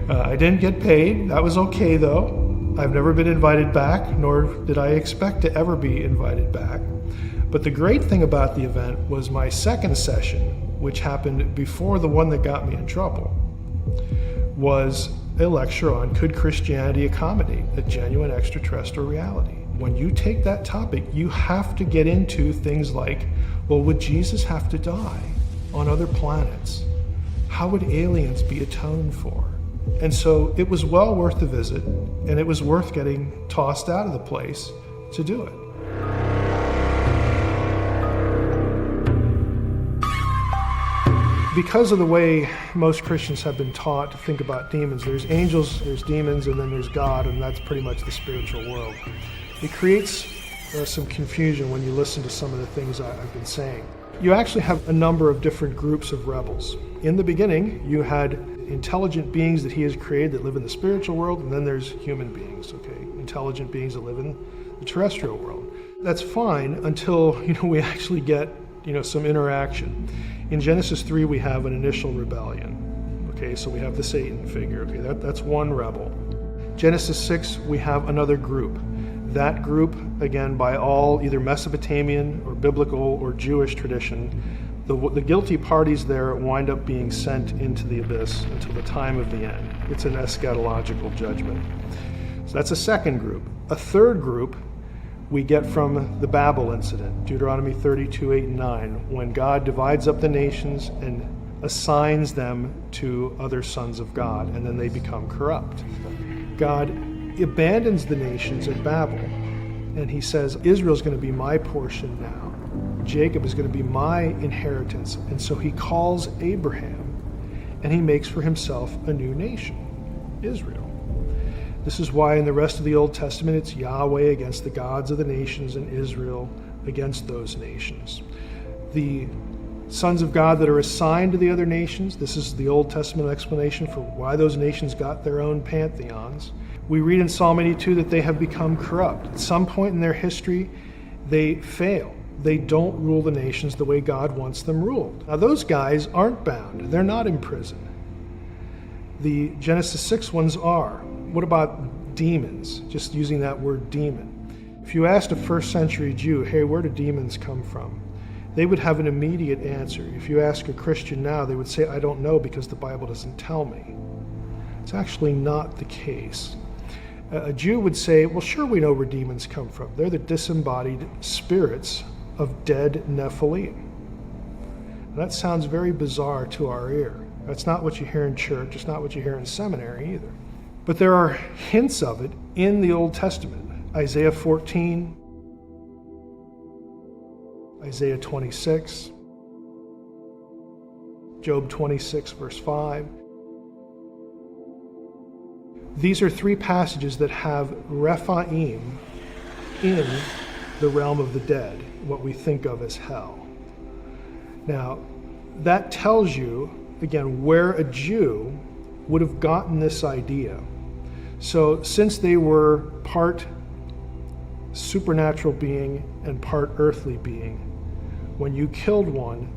I didn't get paid. That was okay, though. I've never been invited back, nor did I expect to ever be invited back. But the great thing about the event was my second session, which happened before the one that got me in trouble, was a lecture on could Christianity accommodate a genuine extraterrestrial reality? When you take that topic, you have to get into things like, well, would Jesus have to die on other planets? How would aliens be atoned for? And so it was well worth the visit, and it was worth getting tossed out of the place to do it. Because of the way most Christians have been taught to think about demons, there's angels, there's demons, and then there's God, and that's pretty much the spiritual world. It creates some confusion when you listen to some of the things I've been saying. You actually have a number of different groups of rebels. In the beginning, you had intelligent beings that he has created that live in the spiritual world, and then there's human beings, okay? Intelligent beings that live in the terrestrial world. That's fine until, we actually get, some interaction. In Genesis 3, we have an initial rebellion. Okay, so we have the Satan figure. Okay, that's one rebel. Genesis 6, we have another group. That group, again, by all either Mesopotamian or biblical or Jewish tradition, the guilty parties there wind up being sent into the abyss until the time of the end. It's an eschatological judgment. So that's a second group. A third group we get from the Babel incident, Deuteronomy 32, 8, and 9, when God divides up the nations and assigns them to other sons of God, and then they become corrupt. God abandons the nations at Babel, and he says, Israel's going to be my portion now. Jacob is going to be my inheritance. And so he calls Abraham, and he makes for himself a new nation, Israel. This is why in the rest of the Old Testament, it's Yahweh against the gods of the nations and Israel against those nations. The sons of God that are assigned to the other nations, this is the Old Testament explanation for why those nations got their own pantheons. We read in Psalm 82 that they have become corrupt. At some point in their history, they fail. They don't rule the nations the way God wants them ruled. Now those guys aren't bound. They're not in prison. The Genesis 6 ones are. What about demons? Just using that word demon. If you asked a first century Jew, hey, where do demons come from? They would have an immediate answer. If you ask a Christian now, they would say, I don't know because the Bible doesn't tell me. It's actually not the case. A Jew would say, well, sure, we know where demons come from. They're the disembodied spirits of dead Nephilim. And that sounds very bizarre to our ear. That's not what you hear in church. It's not what you hear in seminary either. But there are hints of it in the Old Testament. Isaiah 14, Isaiah 26, Job 26, verse 5. These are three passages that have Rephaim in the realm of the dead, what we think of as hell. Now, that tells you, again, where a Jew would have gotten this idea. So since they were part supernatural being and part earthly being, when you killed one,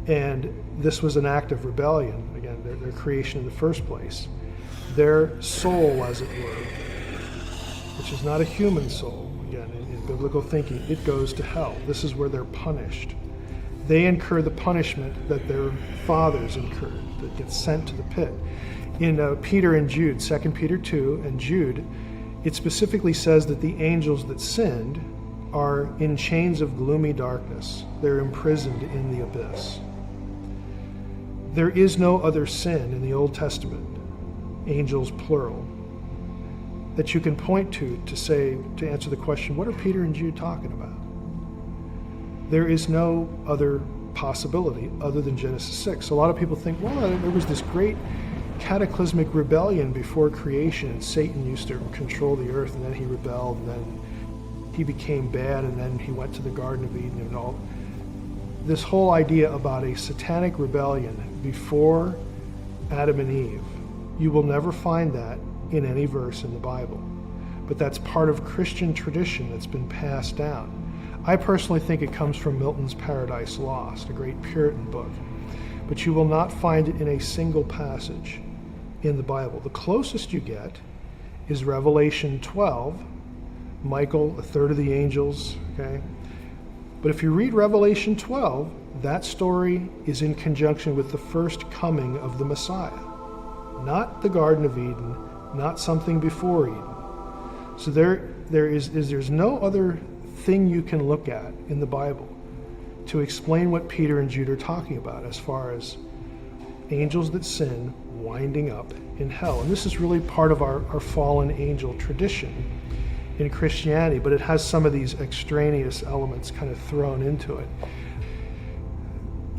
and this was an act of rebellion, again, their creation in the first place, their soul, as it were, which is not a human soul, again, in biblical thinking, it goes to hell. This is where they're punished. They incur the punishment that their fathers incurred, that gets sent to the pit. In Peter and Jude, 2 Peter 2 and Jude, it specifically says that the angels that sinned are in chains of gloomy darkness. They're imprisoned in the abyss. There is no other sin in the Old Testament, angels plural, that you can point to answer the question, what are Peter and Jude talking about? There is no other possibility other than Genesis 6. A lot of people think, well, there was this great cataclysmic rebellion before creation, and Satan used to control the earth, and then he rebelled, and then he became bad, and then he went to the Garden of Eden and all. This whole idea about a satanic rebellion before Adam and Eve, you will never find that in any verse in the Bible. But that's part of Christian tradition that's been passed down. I personally think it comes from Milton's Paradise Lost, a great Puritan book. But you will not find it in a single passage in the Bible. The closest you get is Revelation 12, Michael, a third of the angels, okay? But if you read Revelation 12, that story is in conjunction with the first coming of the Messiah, not the Garden of Eden, not something before Eden. So there's no other thing you can look at in the Bible to explain what Peter and Jude are talking about as far as angels that sin winding up in hell. And this is really part of our fallen angel tradition in Christianity, but it has some of these extraneous elements kind of thrown into it.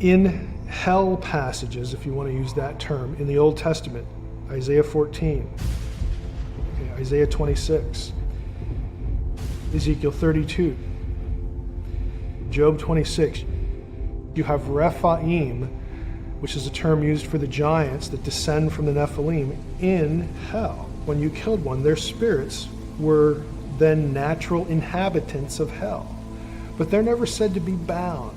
In hell passages, if you want to use that term, in the Old Testament, Isaiah 14, Isaiah 26, Ezekiel 32, Job 26, you have Rephaim, which is a term used for the giants that descend from the Nephilim, in hell. When you killed one, their spirits were then natural inhabitants of hell. But they're never said to be bound.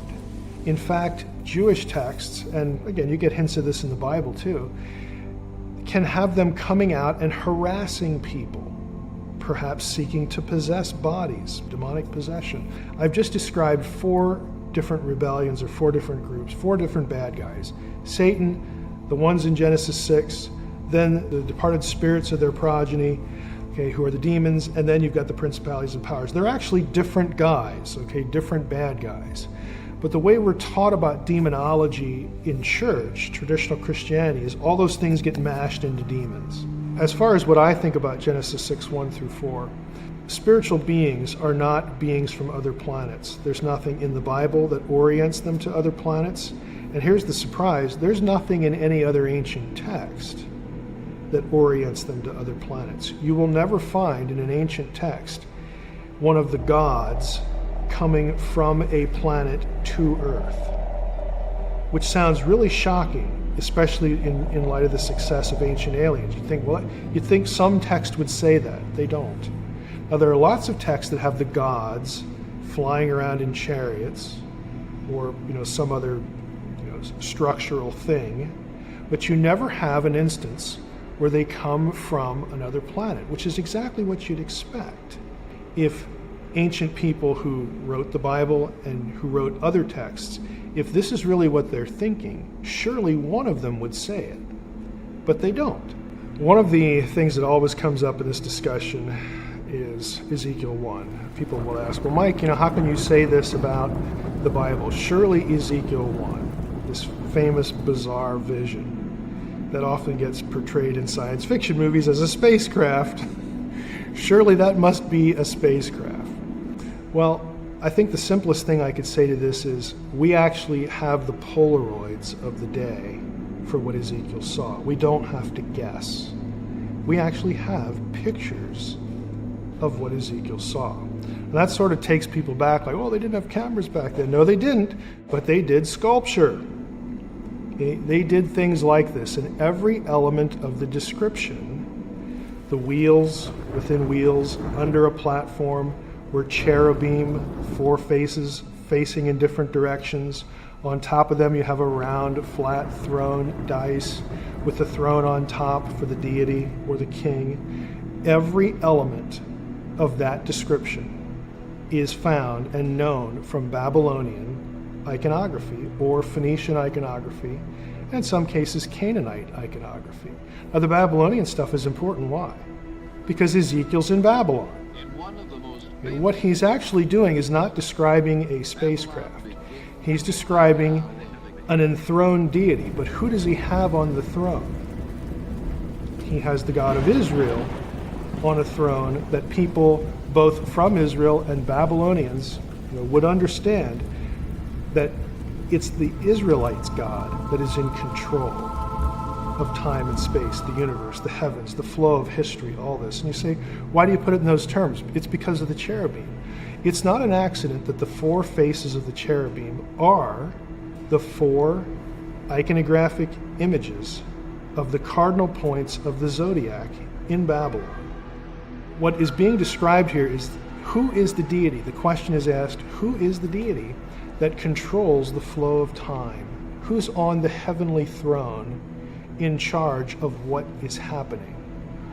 In fact, Jewish texts, and again, you get hints of this in the Bible too, can have them coming out and harassing people, perhaps seeking to possess bodies, demonic possession. I've just described 4 different rebellions or 4 different groups, 4 different bad guys. Satan, the ones in Genesis 6, then the departed spirits of their progeny, okay, who are the demons, and then you've got the principalities and powers. They're actually different guys, okay, different bad guys. But the way we're taught about demonology in church, traditional Christianity, is all those things get mashed into demons. As far as what I think about Genesis 6, 1 through 4, spiritual beings are not beings from other planets. There's nothing in the Bible that orients them to other planets. And here's the surprise, there's nothing in any other ancient text that orients them to other planets. You will never find in an ancient text one of the gods coming from a planet to Earth, which sounds really shocking, especially in light of the success of Ancient Aliens. You'd think some text would say that. They don't. Now, there are lots of texts that have the gods flying around in chariots or some other structural thing, but you never have an instance where they come from another planet, which is exactly what you'd expect. If ancient people who wrote the Bible and who wrote other texts, if this is really what they're thinking, surely one of them would say it, but they don't. One of the things that always comes up in this discussion is Ezekiel 1. People will ask, well, Mike, how can you say this about the Bible? Surely Ezekiel 1, this famous bizarre vision that often gets portrayed in science fiction movies as a spacecraft, surely that must be a spacecraft. Well, I think the simplest thing I could say to this is we actually have the Polaroids of the day for what Ezekiel saw. We don't have to guess. We actually have pictures of what Ezekiel saw. And that sort of takes people back, like, oh, they didn't have cameras back then. No, they didn't, but they did sculpture. Okay? They did things like this, and every element of the description, the wheels within wheels, under a platform, were cherubim, 4 faces facing in different directions. On top of them you have a round, flat throne, dais, with the throne on top for the deity or the king. Every element of that description is found and known from Babylonian iconography or Phoenician iconography, and in some cases Canaanite iconography. Now the Babylonian stuff is important. Why? Because Ezekiel's in Babylon. And what he's actually doing is not describing a spacecraft. He's describing an enthroned deity. But who does he have on the throne? He has the God of Israel on a throne that people both from Israel and Babylonians, would understand that it's the Israelites' God that is in control of time and space, the universe, the heavens, the flow of history, all this. And you say, why do you put it in those terms? It's because of the cherubim. It's not an accident that the 4 faces of the cherubim are the 4 iconographic images of the cardinal points of the zodiac in Babylon. What is being described here is who is the deity? The question is asked, who is the deity that controls the flow of time? Who's on the heavenly throne in charge of what is happening?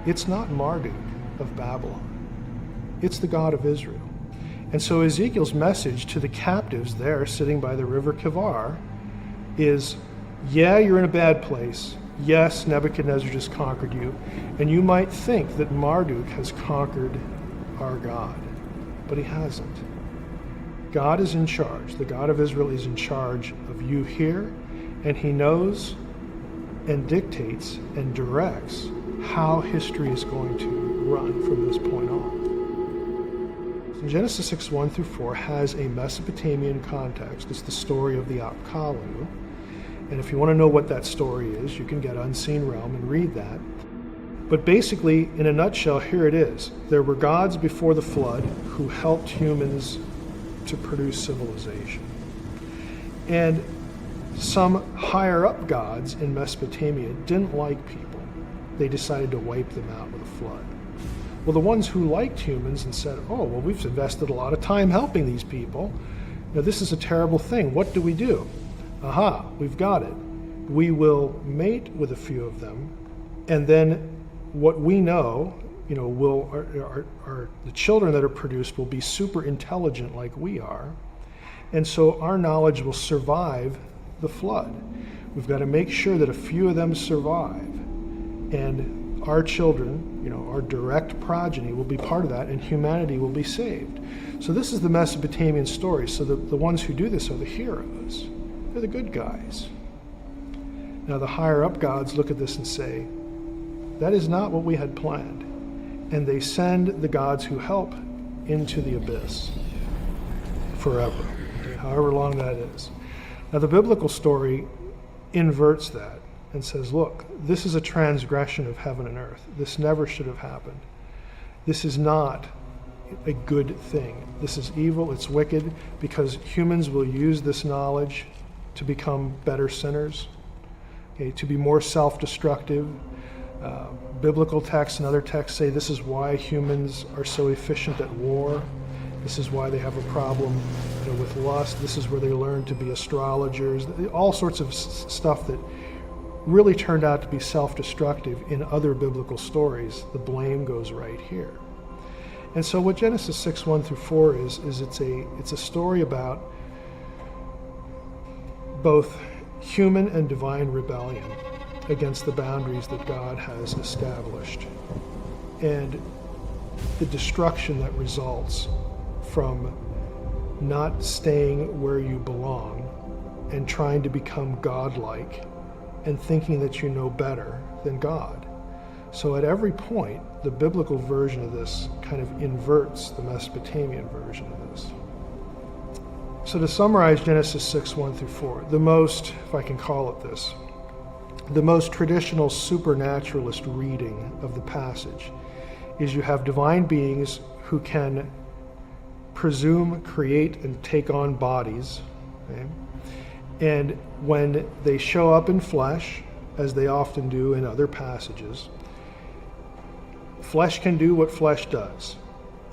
It's not Marduk of Babylon. It's the God of Israel. And so Ezekiel's message to the captives there sitting by the river Kivar is, yeah, you're in a bad place. Yes, Nebuchadnezzar just conquered you, and you might think that Marduk has conquered our God, but he hasn't. God is in charge. The God of Israel is in charge of you here, and he knows and dictates and directs how history is going to run from this point on. Genesis 6, 1 through 4 has a Mesopotamian context. It's the story of the Apkallu. And if you want to know what that story is, you can get Unseen Realm and read that. But basically, in a nutshell, here it is. There were gods before the flood who helped humans to produce civilization. And some higher up gods in Mesopotamia didn't like people. They decided to wipe them out with a flood. Well, the ones who liked humans and said, oh, well, we've invested a lot of time helping these people. This is a terrible thing. What do we do? Aha, we've got it. We will mate with a few of them, and then what we know, the children that are produced will be super intelligent like we are, and so our knowledge will survive the flood. We've got to make sure that a few of them survive, and our children, our direct progeny will be part of that, and humanity will be saved. So this is the Mesopotamian story. So the ones who do this are the heroes. They're the good guys. Now the higher up gods look at this and say, that is not what we had planned. And they send the gods who help into the abyss forever, however long that is. Now the biblical story inverts that and says, look, this is a transgression of heaven and earth. This never should have happened. This is not a good thing. This is evil, it's wicked, because humans will use this knowledge to become better sinners, to be more self-destructive. Biblical texts and other texts say this is why humans are so efficient at war. This is why they have a problem with lust. This is where they learn to be astrologers. All sorts of stuff that really turned out to be self-destructive in other biblical stories. The blame goes right here. And so what Genesis 6, 1 through 4 is it's a story about both human and divine rebellion against the boundaries that God has established, and the destruction that results from not staying where you belong and trying to become godlike and thinking that you know better than God. So at every point, the biblical version of this kind of inverts the Mesopotamian version of this. So to summarize Genesis 6, 1 through 4, the most, if I can call it this, the most traditional supernaturalist reading of the passage is you have divine beings who can presume, create, and take on bodies. Okay? And when they show up in flesh, as they often do in other passages, flesh can do what flesh does.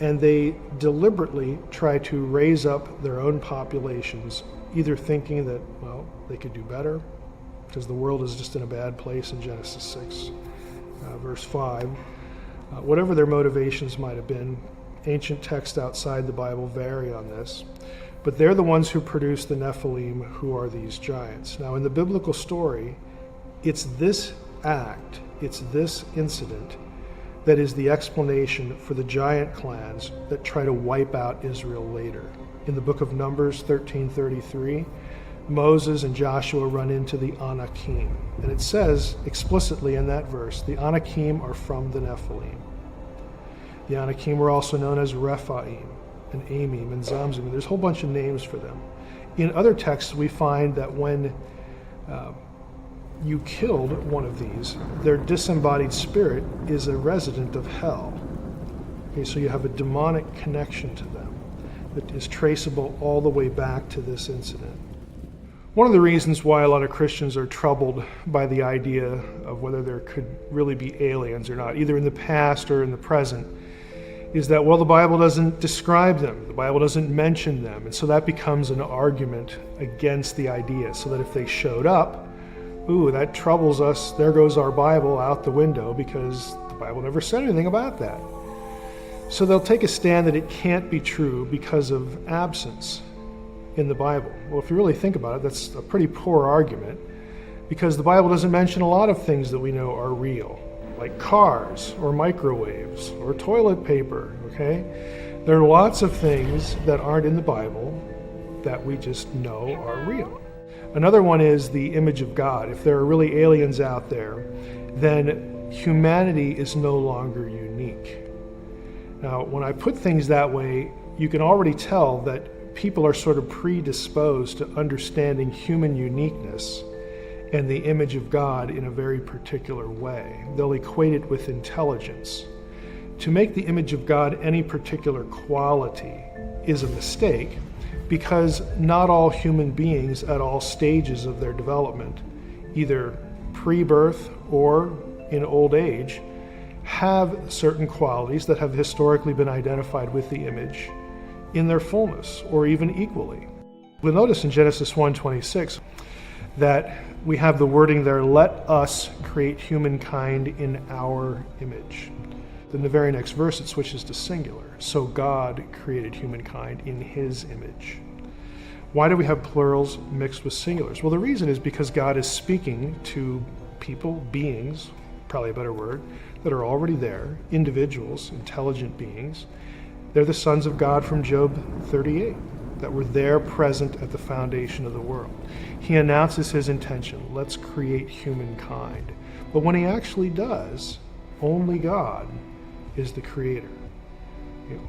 And they deliberately try to raise up their own populations, either thinking that, well, they could do better, because the world is just in a bad place in Genesis 6, verse 5. Whatever their motivations might have been, ancient texts outside the Bible vary on this. But they're the ones who produce the Nephilim, who are these giants. Now, in the biblical story, it's this act, it's this incident that is the explanation for the giant clans that try to wipe out Israel later. In the book of Numbers 13:33, Moses and Joshua run into the Anakim. And it says explicitly in that verse, the Anakim are from the Nephilim. The Anakim were also known as Rephaim and Amim and Zamzum. There's a whole bunch of names for them. In other texts, we find that when you killed one of these, their disembodied spirit is a resident of hell. Okay, so you have a demonic connection to them that is traceable all the way back to this incident. One of the reasons why a lot of Christians are troubled by the idea of whether there could really be aliens or not, either in the past or in the present, is that, well, the Bible doesn't describe them, the Bible doesn't mention them, and so that becomes an argument against the idea, so that if they showed up, ooh, that troubles us, there goes our Bible out the window, because the Bible never said anything about that. So they'll take a stand that it can't be true because of absence in the Bible. Well, if you really think about it, that's a pretty poor argument, because the Bible doesn't mention a lot of things that we know are real, like cars or microwaves or toilet paper, okay? There are lots of things that aren't in the Bible that we just know are real. Another one is the image of God. If there are really aliens out there, then humanity is no longer unique. Now, when I put things that way, you can already tell that people are sort of predisposed to understanding human uniqueness and the image of God in a very particular way. They'll equate it with intelligence. To make the image of God any particular quality is a mistake, because not all human beings at all stages of their development, either pre-birth or in old age, have certain qualities that have historically been identified with the image in their fullness, or even equally. We'll notice in Genesis 1:26 that we have the wording there, let us create humankind in our image. Then the very next verse it switches to singular. So God created humankind in his image. Why do we have plurals mixed with singulars? Well, the reason is because God is speaking to people, beings, probably a better word, that are already there, individuals, intelligent beings. They're the sons of God from Job 38, that were there present at the foundation of the world. He announces his intention, let's create humankind. But when he actually does, only God is the creator.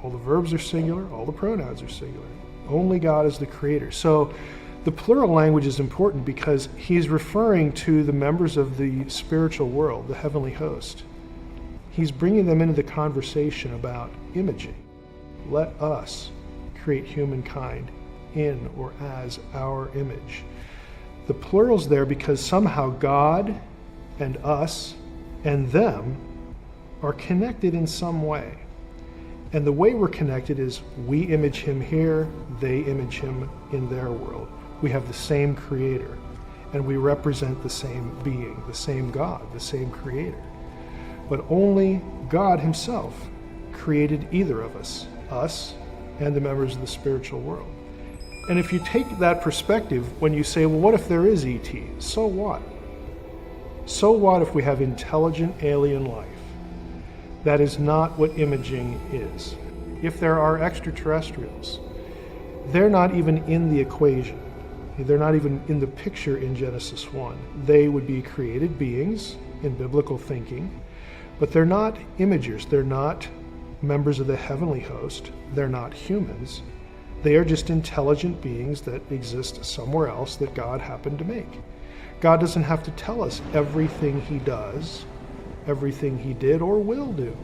All the verbs are singular, all the pronouns are singular. Only God is the creator. So the plural language is important because he's referring to the members of the spiritual world, the heavenly host. He's bringing them into the conversation about imaging. Let us create humankind in or as our image. The plural's there because somehow God and us and them are connected in some way. And the way we're connected is we image him here, they image him in their world. We have the same creator, and we represent the same being, the same God, the same creator. But only God himself created either of us and the members of the spiritual world. And if you take that perspective, when you say, well, what if there is ET? So what? So what if we have intelligent alien life? That is not what imaging is. If there are extraterrestrials, they're not even in the equation. They're not even in the picture in Genesis 1. They would be created beings in biblical thinking, but they're not imagers. They're not members of the heavenly host. They're not humans. They are just intelligent beings that exist somewhere else that God happened to make. God doesn't have to tell us everything he does, everything he did or will do.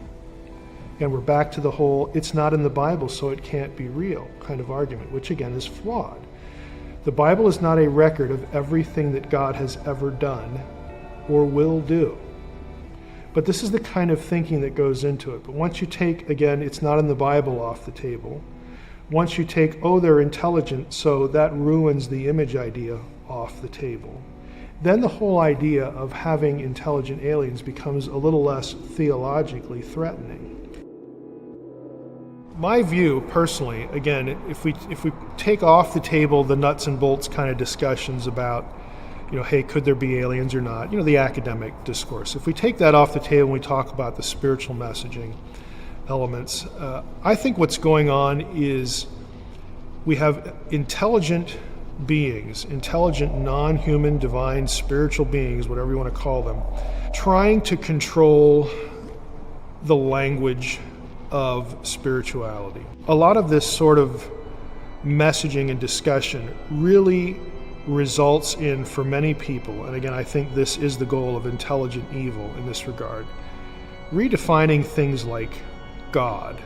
And we're back to the whole, it's not in the Bible, so it can't be real kind of argument, which again is flawed. The Bible is not a record of everything that God has ever done or will do. But this is the kind of thinking that goes into it. But once you take, again, it's not in the Bible off the table, once you take, oh, they're intelligent, so that ruins the image idea off the table, then the whole idea of having intelligent aliens becomes a little less theologically threatening. My view, personally, again, if we take off the table the nuts and bolts kind of discussions about, hey, could there be aliens or not, the academic discourse. If we take that off the table and we talk about the spiritual messaging elements, I think what's going on is we have intelligent beings, intelligent, non-human, divine, spiritual beings, whatever you want to call them, trying to control the language of spirituality. A lot of this sort of messaging and discussion really results in, for many people, and again, I think this is the goal of intelligent evil in this regard, redefining things like God.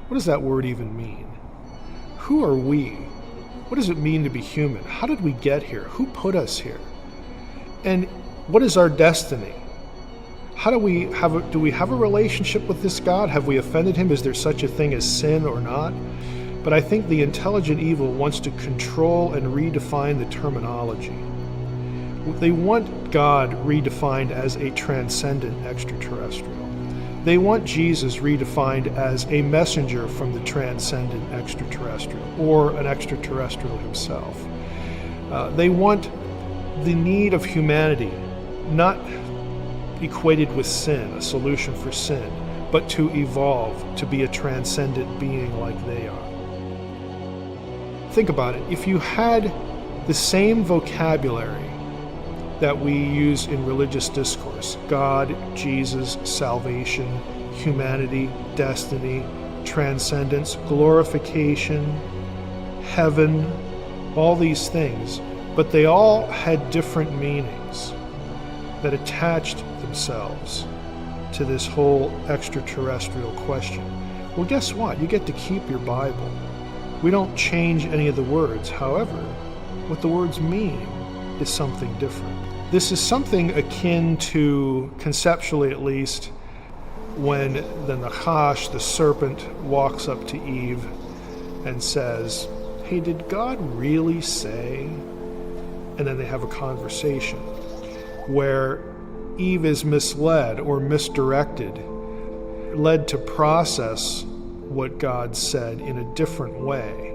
What does that word even mean? Who are we? What does it mean to be human? How did we get here? Who put us here? And what is our destiny? How do we have a relationship with this God? Have we offended him? Is there such a thing as sin or not? But I think the intelligent evil wants to control and redefine the terminology. They want God redefined as a transcendent extraterrestrial. They want Jesus redefined as a messenger from the transcendent extraterrestrial, or an extraterrestrial himself. They want the need of humanity not equated with sin, a solution for sin, but to evolve to be a transcendent being like they are. Think about it. If you had the same vocabulary that we use in religious discourse, God, Jesus, salvation, humanity, destiny, transcendence, glorification, heaven, all these things, but they all had different meanings that attached themselves to this whole extraterrestrial question. Well, guess what? You get to keep your Bible. We don't change any of the words. However, what the words mean is something different. This is something akin to, conceptually at least, when the Nachash, the serpent, walks up to Eve and says, hey, did God really say? And then they have a conversation where Eve is misled or misdirected, led to process what God said in a different way.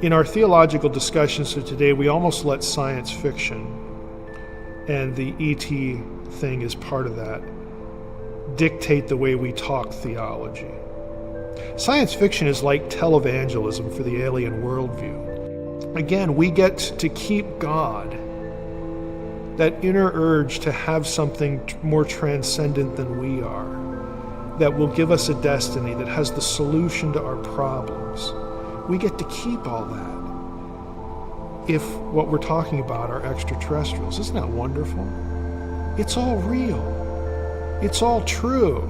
In our theological discussions of today, we almost let science fiction, and the E.T. thing is part of that, dictate the way we talk theology. Science fiction is like televangelism for the alien worldview. Again, we get to keep God, that inner urge to have something more transcendent than we are, that will give us a destiny that has the solution to our problems. We get to keep all that if what we're talking about are extraterrestrials. Isn't that wonderful? It's all real. It's all true.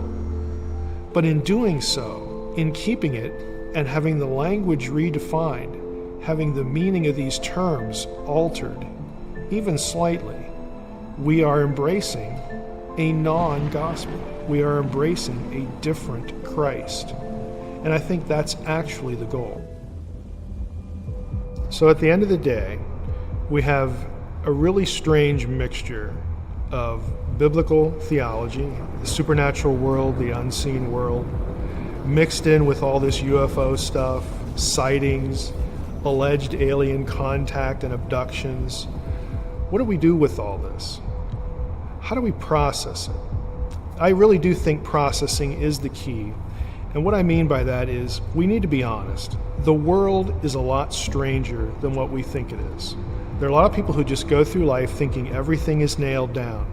But in doing so, in keeping it and having the language redefined, having the meaning of these terms altered, even slightly, we are embracing a non-gospel. We are embracing a different Christ. And I think that's actually the goal. So at the end of the day, we have a really strange mixture of biblical theology, the supernatural world, the unseen world, mixed in with all this UFO stuff, sightings, alleged alien contact and abductions. What do we do with all this? How do we process it? I really do think processing is the key. And what I mean by that is we need to be honest. The world is a lot stranger than what we think it is. There are a lot of people who just go through life thinking everything is nailed down.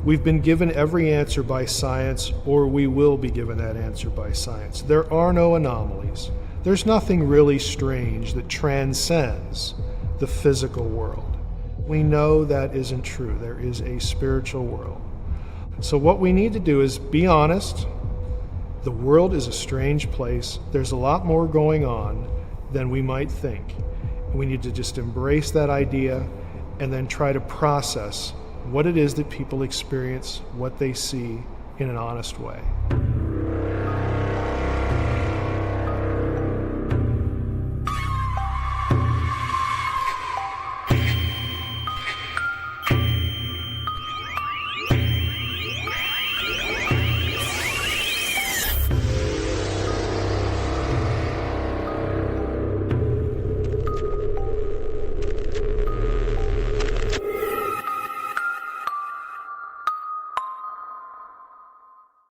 We've been given every answer by science, or we will be given that answer by science. There are no anomalies. There's nothing really strange that transcends the physical world. We know that isn't true. There is a spiritual world. So what we need to do is be honest, The world is a strange place. There's a lot more going on than we might think. We need to just embrace that idea and then try to process what it is that people experience, what they see, in an honest way.